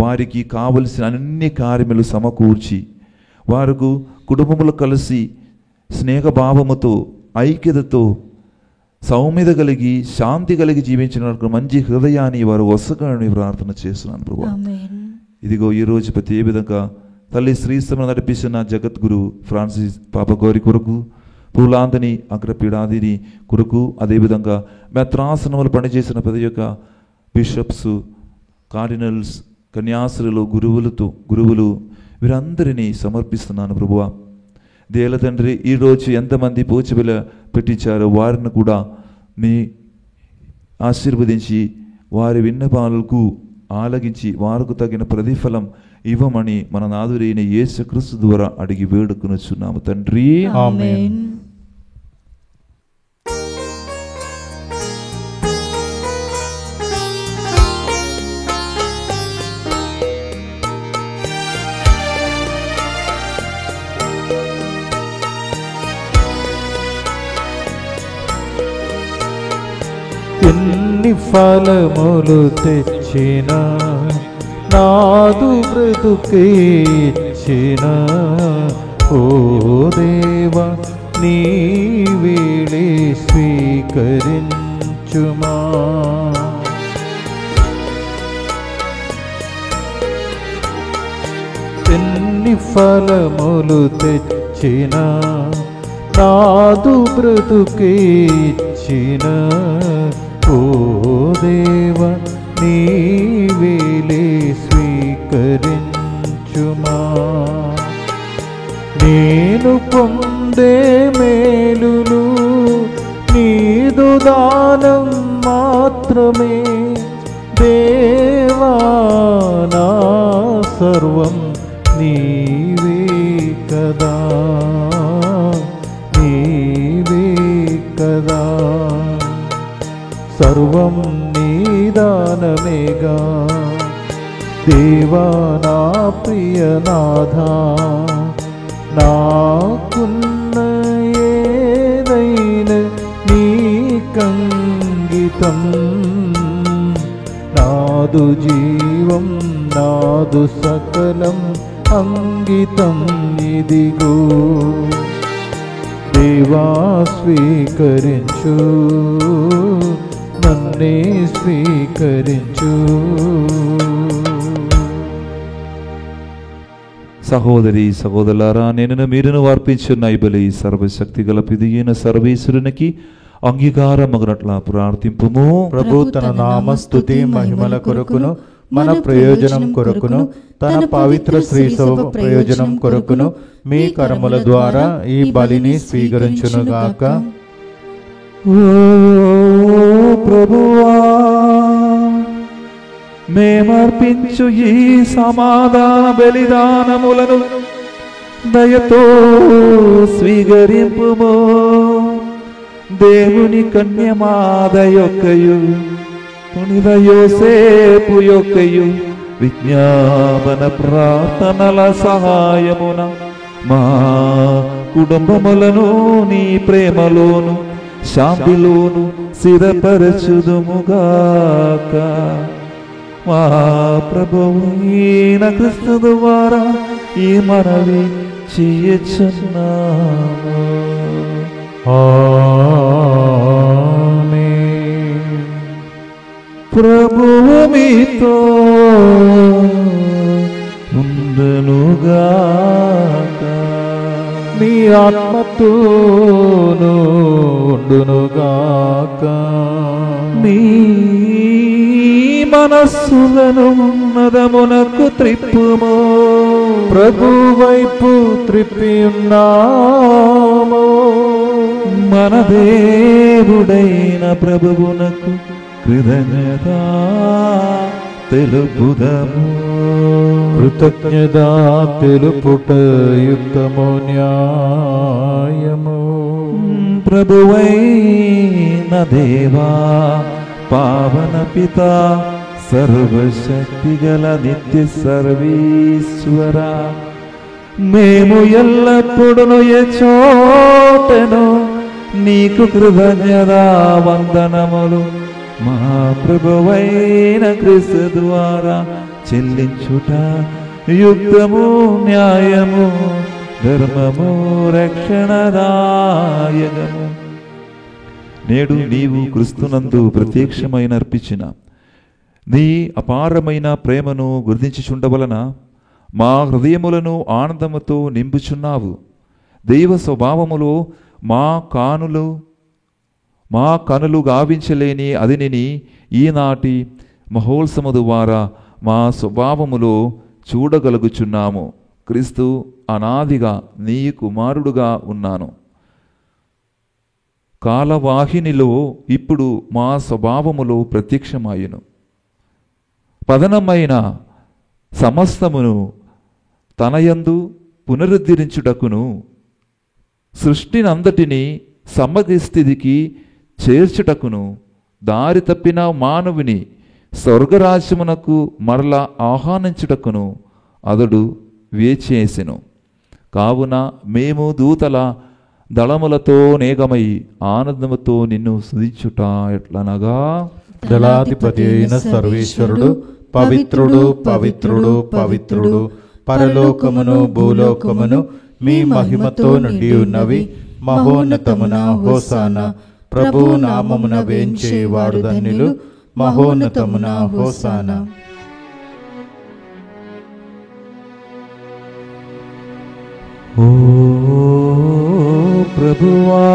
[SPEAKER 3] వారికి కావలసిన అన్ని కార్యములు సమకూర్చి వారికి కుటుంబములు కలిసి స్నేహభావముతో, ఐక్యతతో, సౌమ్యత కలిగి, శాంతి కలిగి జీవించిన మంచి హృదయాన్ని వారు వసగాని ప్రార్థన చేస్తున్నాను ప్రభువా. ఇదిగో ఈరోజు ప్రతి విధంగా తల్లి శ్రీస్తమును నడిపిస్తున్న జగద్గురు ఫ్రాన్సిస్ పాప గౌరి కొరకు, పూలాందని అగ్రపీడాదిని కొరకు, అదేవిధంగా మెత్రాసనములు పనిచేసిన ప్రతి ఒక్క బిషప్స్, కార్డినల్స్, కన్యాసులు, గురువులు వీరందరినీ సమర్పిస్తున్నాను ప్రభువా. దేల తండ్రి, ఈరోజు ఎంతమంది పూజబిల పెట్టించారో వారిని కూడా మీ ఆశీర్వదించి వారి విన్నపాలకు ఆలగించి వారికి తగిన ప్రతిఫలం ఇవ్వమని మన నాథుడైన యేసుక్రీస్తు ద్వారా అడిగి వేడుకొనుచున్నాము తండ్రి.
[SPEAKER 2] ఆమేన్. ఎన్ని ఫలములు తెచ్చిన నాదు బ్రతుకే ఇచ్చిన ఓ దేవా నీవేళే స్వీకరించుమా. ఎన్ని ఫలములు తెచ్చిన నాదు బ్రతుకే ఇచ్చిన ఓ దేవా నీవేళే స్వీకరించుమా. నేను పొందే మేలులు నీదు దానం మాత్రమే దేవా, నా సర్వం నీవే కదా, నీవే కదా. సర్వం నీదానమేగా దేవా నా ప్రియనాథా. నాకున్న ఏదైనా నీకంగితం, నాదు జీవం నాదు సకలం అంగితం ఇదిగో. దేవా స్వీకరించు, నన్నే స్వీకరించు.
[SPEAKER 3] సహోదరి సహోదరులారా, నేను మీరును అర్పించున్న ఈ బలి సర్వశక్తి గల పిదియైన సర్వేశ్వరునికి అంగీకారమగునట్ల ప్రార్థింపుము.
[SPEAKER 2] ప్రభు తన నామస్తుతి మహిమల కొరకును మన ప్రయోజనం కొరకును తన పవిత్ర శ్రీసభ ప్రయోజనం కొరకును మీ కర్మల ద్వారా ఈ బలిని స్వీకరించునుగాక.
[SPEAKER 3] ఓ ప్రభువా, మేమర్పించు ఈ సమాధాన బలిదానములను దయతో స్వీకరింపుము. దేవుని కన్యమాద యొక్కయు పునిత యోసేపు యొక్కయు విజ్ఞాపన ప్రార్థనల సహాయమున మా కుటుంబములను నీ ప్రేమలోను శాంతిలోను స్థిరపరచుదుముగాక. మా ప్రభువైన క్రీస్తు ద్వారా ఈ మనవి చేయుచున్నాము.
[SPEAKER 2] ఆమేన్.
[SPEAKER 3] ప్రభువు మీతో ఉండునుగాక.
[SPEAKER 2] మీ ఆత్మతోను ఉండునుగాక.
[SPEAKER 3] మీ మనస్సులను ఉన్నదమునకు త్రిప్పుము.
[SPEAKER 2] ప్రభు వైపు త్రిప్పి ఉన్నాము.
[SPEAKER 3] మన దేవుడైన ప్రభువునకు కృతజ్ఞత తెలుపుదము.
[SPEAKER 2] కృతజ్ఞత తెలుపుట యుక్తము న్యాయము.
[SPEAKER 3] ప్రభువైన దేవా, పావన పిత, సర్వశక్తి గల నిత్య సర్వేశ్వర, మేము ఎల్లప్పుడూ ఏ చోటను నీకు కృతజ్ఞత వందనములు మా ప్రభువైన క్రీస్తు ద్వారా చెల్లించుట యుక్తము, న్యాయము, ధర్మము, రక్షణదాయకము. నేడు నీవు క్రీస్తునందు ప్రత్యక్షమైన అర్పించిన నీ అపారమైన ప్రేమను గుర్తించుచుండవలన మా హృదయములను ఆనందముతో నింపుచున్నావు. దైవ స్వభావములో మా కనులు గావించలేని అదినిని ఈనాటి మహోత్సవము ద్వారా మా స్వభావములో చూడగలుగుచున్నాము. క్రీస్తు అనాదిగా నీ కుమారుడుగా ఉన్నాను. కాలవాహినిలో ఇప్పుడు మా స్వభావములో ప్రత్యక్షమాయును. పతనమైన సమస్తమును తనయందు పునరుద్ధరించుటకును సృష్టినంతటిని సమగ్ర స్థితికి చేర్చుటకును దారి తప్పిన మానవుని స్వర్గరాజ్యమునకు మరలా ఆహ్వానించుటకును అతడు వేచేసెను. కావున మేము దూతల దళములతో నేగమై ఆనందముతో నిన్ను స్తుతించుట ఎట్లనగా,
[SPEAKER 2] దళాధిపతి అయిన సర్వేశ్వరుడు పవిత్రుడు పవిత్రుడు పవిత్రుడు, పరలోకమును భూలోకమును మీ మహిమతో నిండి ఉన్నవి. మహోన్నతమున హోసానా, ప్రభు నామమున వేంచేవాడు ధన్యులు. మహోన్నతమున హోసానా.
[SPEAKER 3] ఓ ప్రభువా,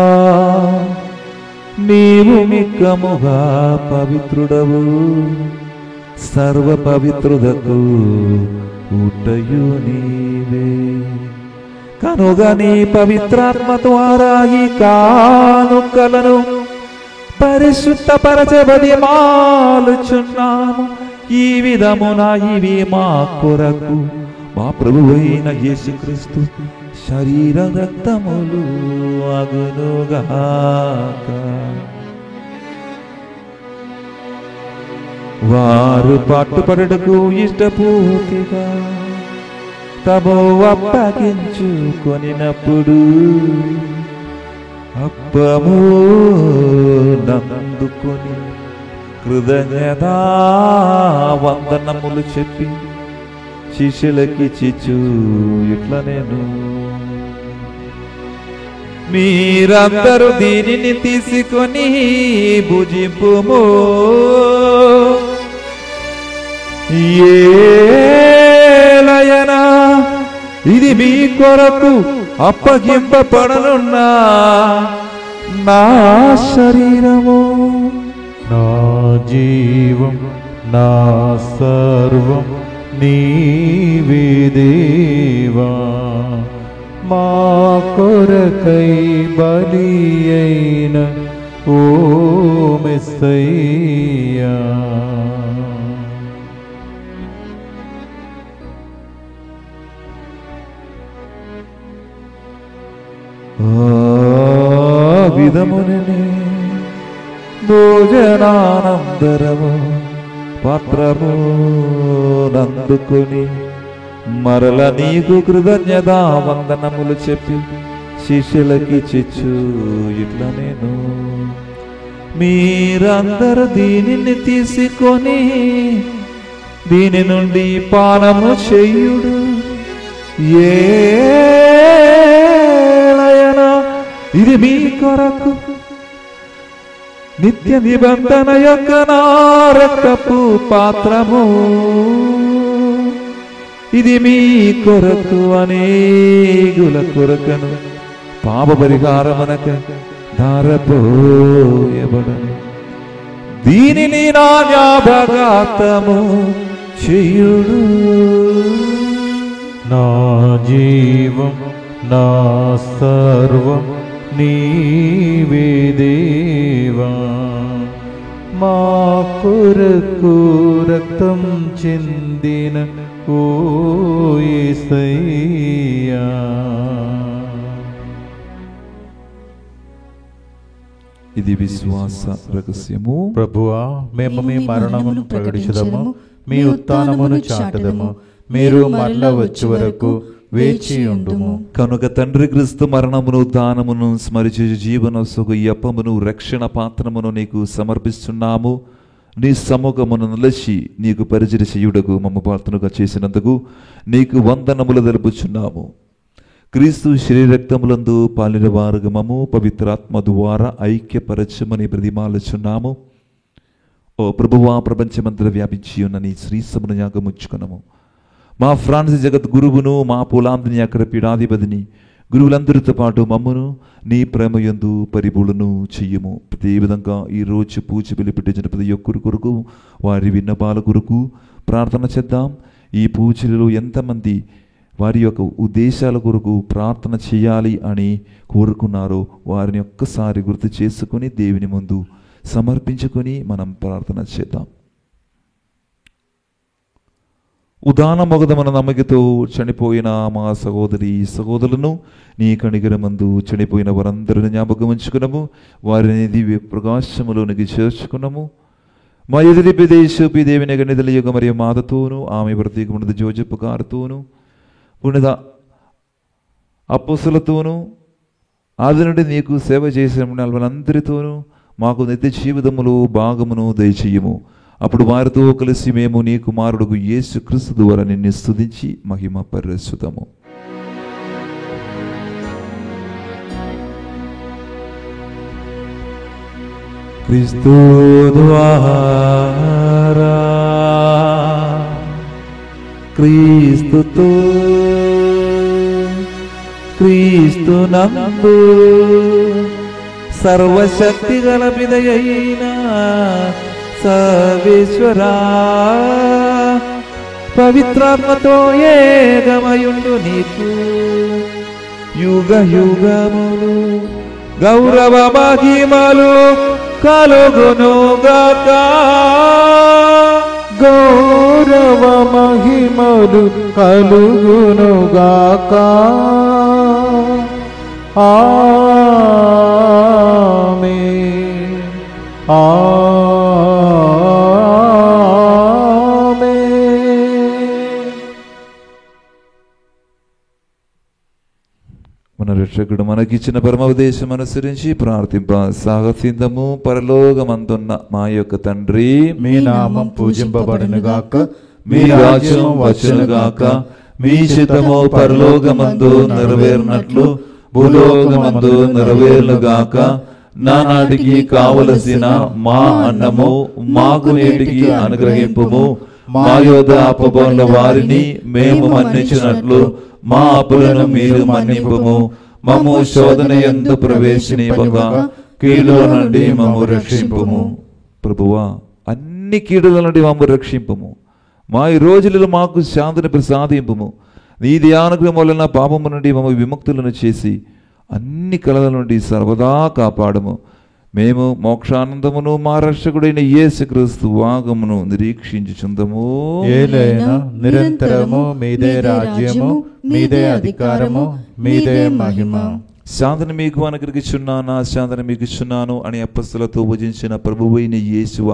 [SPEAKER 3] నీవు మిక్కముగా పవిత్రుడవు, సర్వ పవిత్రుదకు ఊటయు నీవే. కనుక నీ పవిత్రాత్మ ద్వారా ఈ కానుకలను పరిశుద్ధపరచబడి మాలుచున్నాము. ఈ విధమున ఇవి మా కొరకు మా ప్రభువైన యేసుక్రీస్తు శరీర రక్తములు అగునుగాక. వారు పట్టుపడుటకు ఇష్టపూర్తిగా తమో అప్పగించుకొనినప్పుడు అప్పము నందుకొని కృతజ్ఞతా వందనములు చెప్పి శిష్యులకి చిచ్చు ఇట్లా నేను, మీరందరూ దీనిని తీసుకొని భుజింపుము. ఏలయనా ఇది మీ కొరకు అప్పగింపబడనున్న నా శరీరము.
[SPEAKER 2] నా జీవం నా సర్వం నీవే దేవా, మా కొరకై బలి అయిన ఓ మెస్సయ్యా.
[SPEAKER 3] విధమునే భోజనానంతరము పాత్రము నందుకొని మరల నీకు కృతజ్ఞతా వందనములు చెప్పి శిష్యులకి చిచ్చు ఇట్లా నేను, మీరందరూ దీనిని తీసుకొని దీని నుండి పానము చేయుడు. ఏలయనా ఇది మీ కొరకు నిత్య నిబంధన యొక్క నా రక్తపు పాత్రము. ఇది మీ కొరకు అనేకుల కొరకను పాప పరిహారమునక ధారపోయబడను. దీనిని నా జ్ఞాపకార్థము చేయుడు.
[SPEAKER 2] నా జీవం నా సర్వం నీవే దేవా, మా కొరకు రక్తం చెందిన ఓ యేసయ్యా.
[SPEAKER 3] ఇది విశ్వాస రహస్యము.
[SPEAKER 2] ప్రభువా, మేము మీ మరణమును ప్రకటించుదము, మీ ఉత్థానమును చాటుదము. మీరు మరల వచ్చే వరకు వేచి ఉండుము.
[SPEAKER 3] కనుక తండ్రి క్రీస్తు మరణమును ఉత్థానమును స్మరించి జీవన సుఖ యప్పమును రక్షణ పాత్రమును నీకు సమర్పిస్తున్నాము. నీ సముఖమును నిలిచి నీకు పరిచయ చేయుటకు మమ్మ ప్రార్థనగా చేసినందుకు నీకు వందనములు తెలుపుచున్నాము. క్రీస్తు శరీరక్తములందు పాలిన వారుగా మమ్ము పవిత్రాత్మ ద్వారా ఐక్యపరచమని ప్రతిమాలుచున్నాము. ఓ ప్రభువా, ప్రపంచమంతట వ్యాపించి ఉన్న నీ శ్రీసమును యాగముచ్చుకున్నాము. మా ఫ్రాన్సిస్ జగత్ గురువును, మా పూలాంతిని అక్కడ పీఠాధిపతిని, గురువులందరితో పాటు మమ్మను నీ ప్రేమయందు పరిపూర్ణను చెయ్యము. ప్రతి విధంగా ఈరోజు పూజ పిలిపెట్టించిన ప్రతి ఒక్కరి కొరకు, వారి విన్నపాల కొరకు ప్రార్థన చేద్దాం. ఈ పూజలలో ఎంతమంది వారి యొక్క ఉద్దేశాల కొరకు ప్రార్థన చేయాలి అని కోరుకున్నారో వారిని ఒక్కసారి గుర్తు చేసుకొని దేవుని ముందు సమర్పించుకొని మనం ప్రార్థన చేద్దాం. ఉదాన మొగదమన నమ్మకతో చనిపోయిన మా సహోదరి సహోదరులను నీ కనికరమందు చనిపోయిన వారందరిని జ్ఞాపకం ఉంచుకున్నాము. వారిని దివ్య ప్రకాశములోనికి చేర్చుకున్నాము. మా ఎదురి ప్రదేశపి దేవుని గణితల యుగ మరియు మాతతోను ఆమె ప్రత్యేకమున్నది జోజప్ప గారితోను పుణిత అప్పొస్సులతోనూ ఆది నుండి నీకు సేవ చేసిన వాళ్ళందరితోనూ మాకు నిత్య జీవితములో భాగమును దయచేయము. అప్పుడు వారితో కలిసి మేము నీ కుమారుడు యేసుక్రీస్తు ద్వారా నిన్ను స్తుతించి మహిమ పరచుతాము. క్రీస్తు ద్వారా క్రీస్తుతో క్రీస్తునందు సర్వశక్తి గల పిదయైన సర్వేశ్వరా పవిత్రాత్మతో ఏకమయుండు నీకు యుగ యుగములు గౌరవ మహిమలు కలుగునుగాక.
[SPEAKER 2] గౌరవ మహిమలు కలుగునుగాక. ఆమేన్.
[SPEAKER 3] మన రక్షకుడు మనకిచ్చిన పరమోపదేశం అనుసరించి ప్రార్థింప సాహసిందము. పరలోకమందున్న మా యొక్క తండ్రి,
[SPEAKER 2] మీ నామం పూజింపబడునుగాక.
[SPEAKER 3] మీ రాజ్యం వచ్చునుగాక. మీ చిత్తము పరలోకమందు నెరవేరినట్లు భూలోకమందు నెరవేరునుగాక. నానాటికి కావలసిన మా అన్నము మాకు నేటికి అనుగ్రహింపుము. మా యోధ అపబోల వారిని మేము మన్నించినట్లు మా అప్పులను మీరు మన్నింపుము. మమ్ము శోధన యందు ప్రవేశింపగా కీడుల నుండి మమ్ము రక్షింపుము. ప్రభువా, అన్ని కీడుల నుండి మమ్ము రక్షింపుము. మా ఈ రోజులలో మాకు శాంతిని ప్రసాదింపుము. నీ ధ్యానగ్రహం వలన పాపము నుండి మమ్మ విముక్తులను చేసి అన్ని కలల నుండి సర్వదా కాపాడము. మేము మోక్షానందమును మా రక్షకుడైన యేసుక్రీస్తు వాగమును నిరీక్షించుచుందము.
[SPEAKER 2] ఏలైనా నిరంతరము మీదే రాజ్యము, మీదే అధికారము, మీదే మహిమ.
[SPEAKER 3] శాంతిని మీకు అనుగ్రహించున్నాను, శాంతిని మీకు ఇచ్చున్నాను అని అపొస్తలులతో భుజించిన ప్రభువైన యేసువ,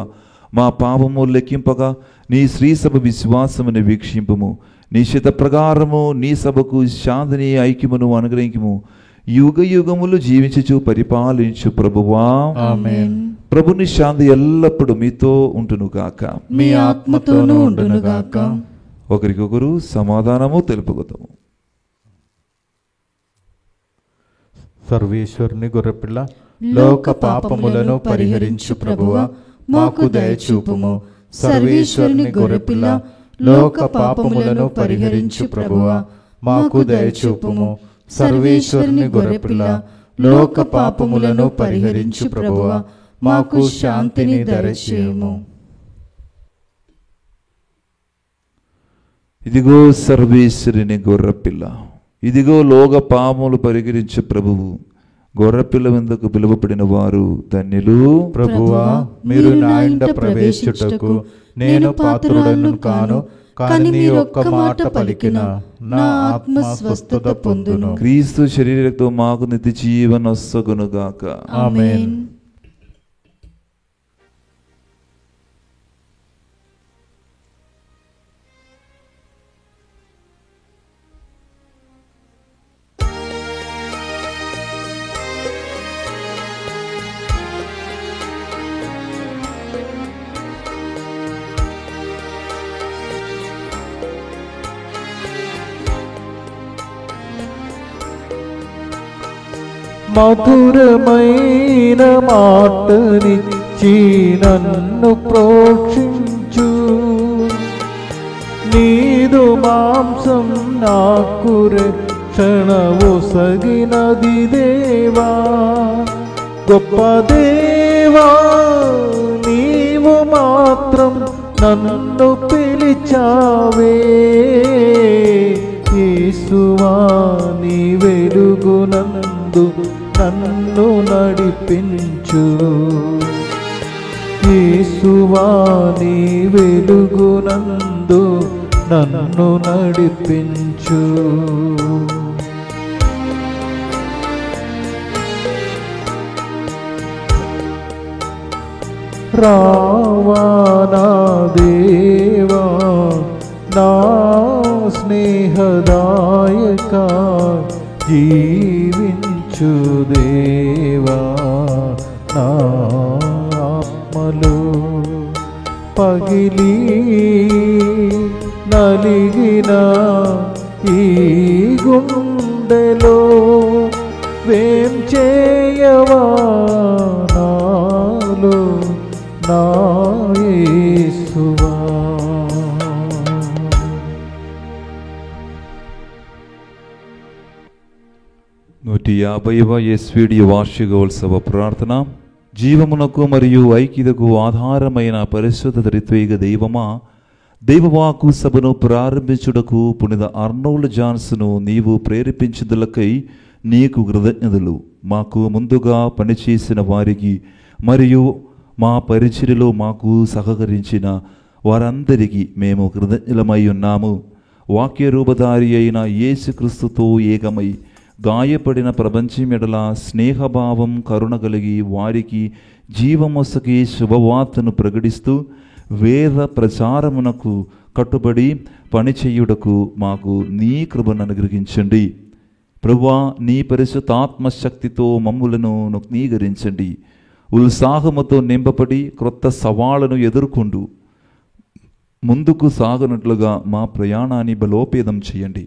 [SPEAKER 3] మా పాపము లెక్కింపగా నీ శ్రీ సభ విశ్వాసమును వీక్షింపుము. నీ శత ప్రకారము నీ సభకు శాంతిని ఐక్యమును అనుగ్రహించుము. యుగ యుగములు జీవించుచు పరిపాలించు ప్రభువా.
[SPEAKER 2] ఆమేన్.
[SPEAKER 3] ప్రభుని శాంతి ఎల్లప్పుడూ మీతో ఉంటును గాక.
[SPEAKER 2] మీ ఆత్మతోనూ ఉండును గాక.
[SPEAKER 3] ఒకరికొకరు సమాధానము తెలుపుకుందాము.
[SPEAKER 2] సర్వేశ్వరుని గొర్రెపిల్ల, లోక పాపములను పరిహరించు ప్రభువా, మాకు దయచూపుము. సర్వేశ్వరుని గొర్రెపిల్ల, లోక పాపములను పరిహరించు ప్రభువా, మాకు దయచూపుము. సర్వేశ్వరుని గొర్రెపిల్ల, లోక పాపములను పరిహరించు ప్రభువా, మాకు శాంతిని దయచేయుము.
[SPEAKER 3] ఇదిగో సర్వేశ్వరుని గొర్రెపిల్ల, ఇదిగో లోక పాపములు పరిహరించు ప్రభువు. గొర్రెపిల్ల ఎందుకు పిలువబడిన వారు ధన్యులు.
[SPEAKER 2] ప్రభువా, మీరు నా ఇంట ప్రవేశించుటకు నేను పాత్రుడను కాను, కానీ నీ ఒక్క మాట పలికిన నా ఆత్మ స్వస్థత పొందును.
[SPEAKER 3] క్రీస్తు శరీరంతో మాకు నిత్య జీవనొసగునుగాక.
[SPEAKER 2] ఆమేన్. మధురమైన మాటనిచ్చి నన్ను ప్రోక్షించు, నీదు మాంసం నాకు రక్ష రక్షణవు సగినది దేవా, గొప్ప దేవా, నీవు మాత్రం నన్ను పిలిచావే. యేసువా, నీ వెలుగునందు నన్ను నడిపించు. యేసువా, నీ వెలుగునందు నన్ను నడిపించు. రావా నా దేవా, నా స్నేహదాయక, జీవించు దేవా, నా ఆత్మలో పగిలి నలిగిన ఈ గుండెలో వేం చేయవా నాలో నా యేసువా.
[SPEAKER 3] నూటి 50వ ఎస్విడి వార్షికోత్సవ ప్రార్థన. జీవమునకు మరియు ఐక్యతకు ఆధారమైన పరిశుద్ధ త్రిత్వైక దైవమా, దైవవాకు సభను ప్రారంభించుటకు పునిత అర్నోల్డ్ జాన్స్ను నీవు ప్రేరేపించుదలకై నీకు కృతజ్ఞతలు. మాకు ముందుగా పనిచేసిన వారికి మరియు మా పరిచర్యలో మాకు సహకరించిన వారందరికీ మేము కృతజ్ఞులమై ఉన్నాము. వాక్య రూపధారి అయిన యేసుక్రీస్తుతో ఏకమై గాయపడిన ప్రపంచం ఎడల స్నేహభావం కరుణ కలిగి వారికి జీవమొసకి శుభవార్తను ప్రకటిస్తూ వేద ప్రచారమునకు కట్టుబడి పనిచేయుటకు మాకు నీ కృపను అనుగ్రహించండి. ప్రభువా, నీ పరిశుద్ధాత్మ శక్తితో మమ్ములను నూతనీకరించండి. ఉత్సాహముతో నింపబడి క్రొత్త సవాళ్లను ఎదుర్కొంటూ ముందుకు సాగనట్లుగా మా ప్రయాణాన్ని బలోపేతం చేయండి.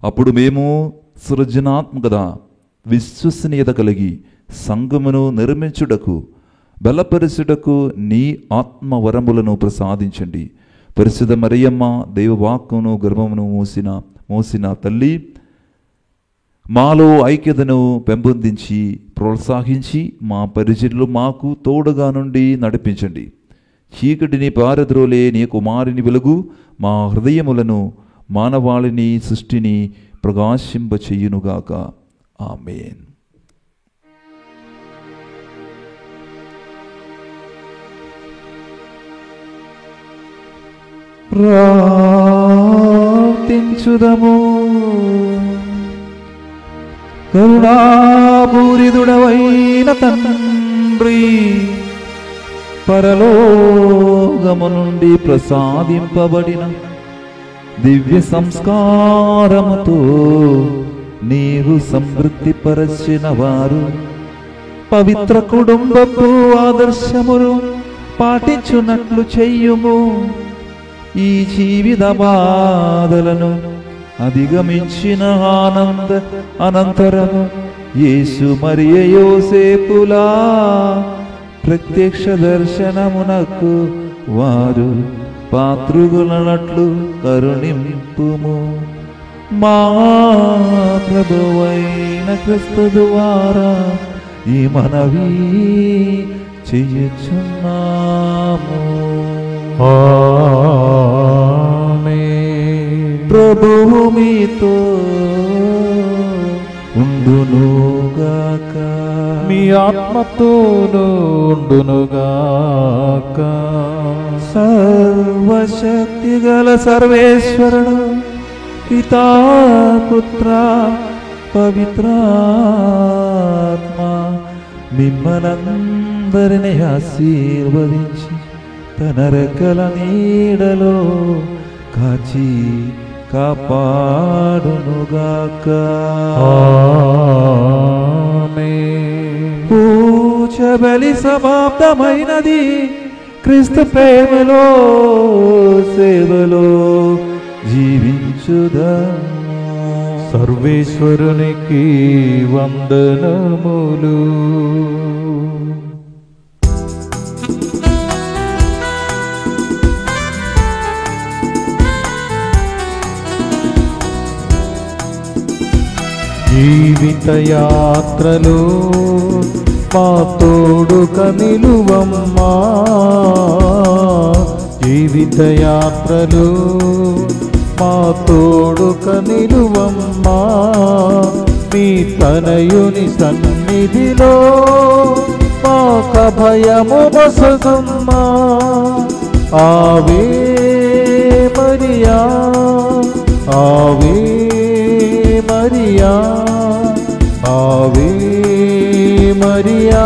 [SPEAKER 3] అప్పుడు మేము సృజనాత్మకత, విశ్వసనీయత కలిగి సంఘమును నిర్మించుటకు బలపరచుటకు నీ ఆత్మవరములను ప్రసాదించండి. పరిశుద్ధ మరియమ్మ, దైవవాక్కును గర్భమును మోసిన తల్లి, మాలో ఐక్యతను పెంపొందించి ప్రోత్సహించి మా పరిచర్యలు మాకు తోడుగా నుండి నడిపించండి. చీకటిని పారద్రోలే నీ కుమారుని వెలుగు మా హృదయములను, మానవాళిని, సృష్టిని ప్రకాశింపచేయునుగాక. ఆమేన్. ప్రార్థించుదము. కరుణాపూరితుడవైన తండ్రి, పరలోకము నుండి ప్రసాదింపబడిన దివ్య సంస్కారముతో నీవు సమృద్ధి పరచిన వారు పవిత్ర కుటుంబపు ఆదర్శమును పాటించున్నట్లు చెయ్యుము. ఈ జీవిత బాధలను అధిగమించిన అనంతరము యేసు మరియ యోసేపులా ప్రత్యక్ష దర్శనమునకు వారు పాత్రులనట్లు కరుణింపుము. మా ప్రభువైన క్రీస్తు ద్వారా ఈ మనవి చేయుచున్నాము. ప్రభువు మీతో ఉండునుగాక,
[SPEAKER 2] మీ ఆత్మతోను ఉండునుగాక.
[SPEAKER 3] సర్వశక్తి గల సర్వేశ్వరుడు పితా, పుత్ర, పవిత్రాత్మ మిమ్మల్నందరినీ ఆశీర్వదించి తన రెక్కల నీడలో కాచి కాపాడునుగాక. పూజ బలి సమాప్తమైనది. క్రీస్తు ప్రేమలో సేవలో జీవించుదాము.
[SPEAKER 2] సర్వేశ్వరునికి వందనములు. జీవిత యాత్రలో మా తోడుక నిలువమ్మా, జీవిత యాత్రలో మా తోడుక నిలువమ్మా, మీ తనయుని సన్నిధిలో మాక భయము బసగమ్మా. ఆవే మరియా, ఆవే మరియా, ఆవే మరియా.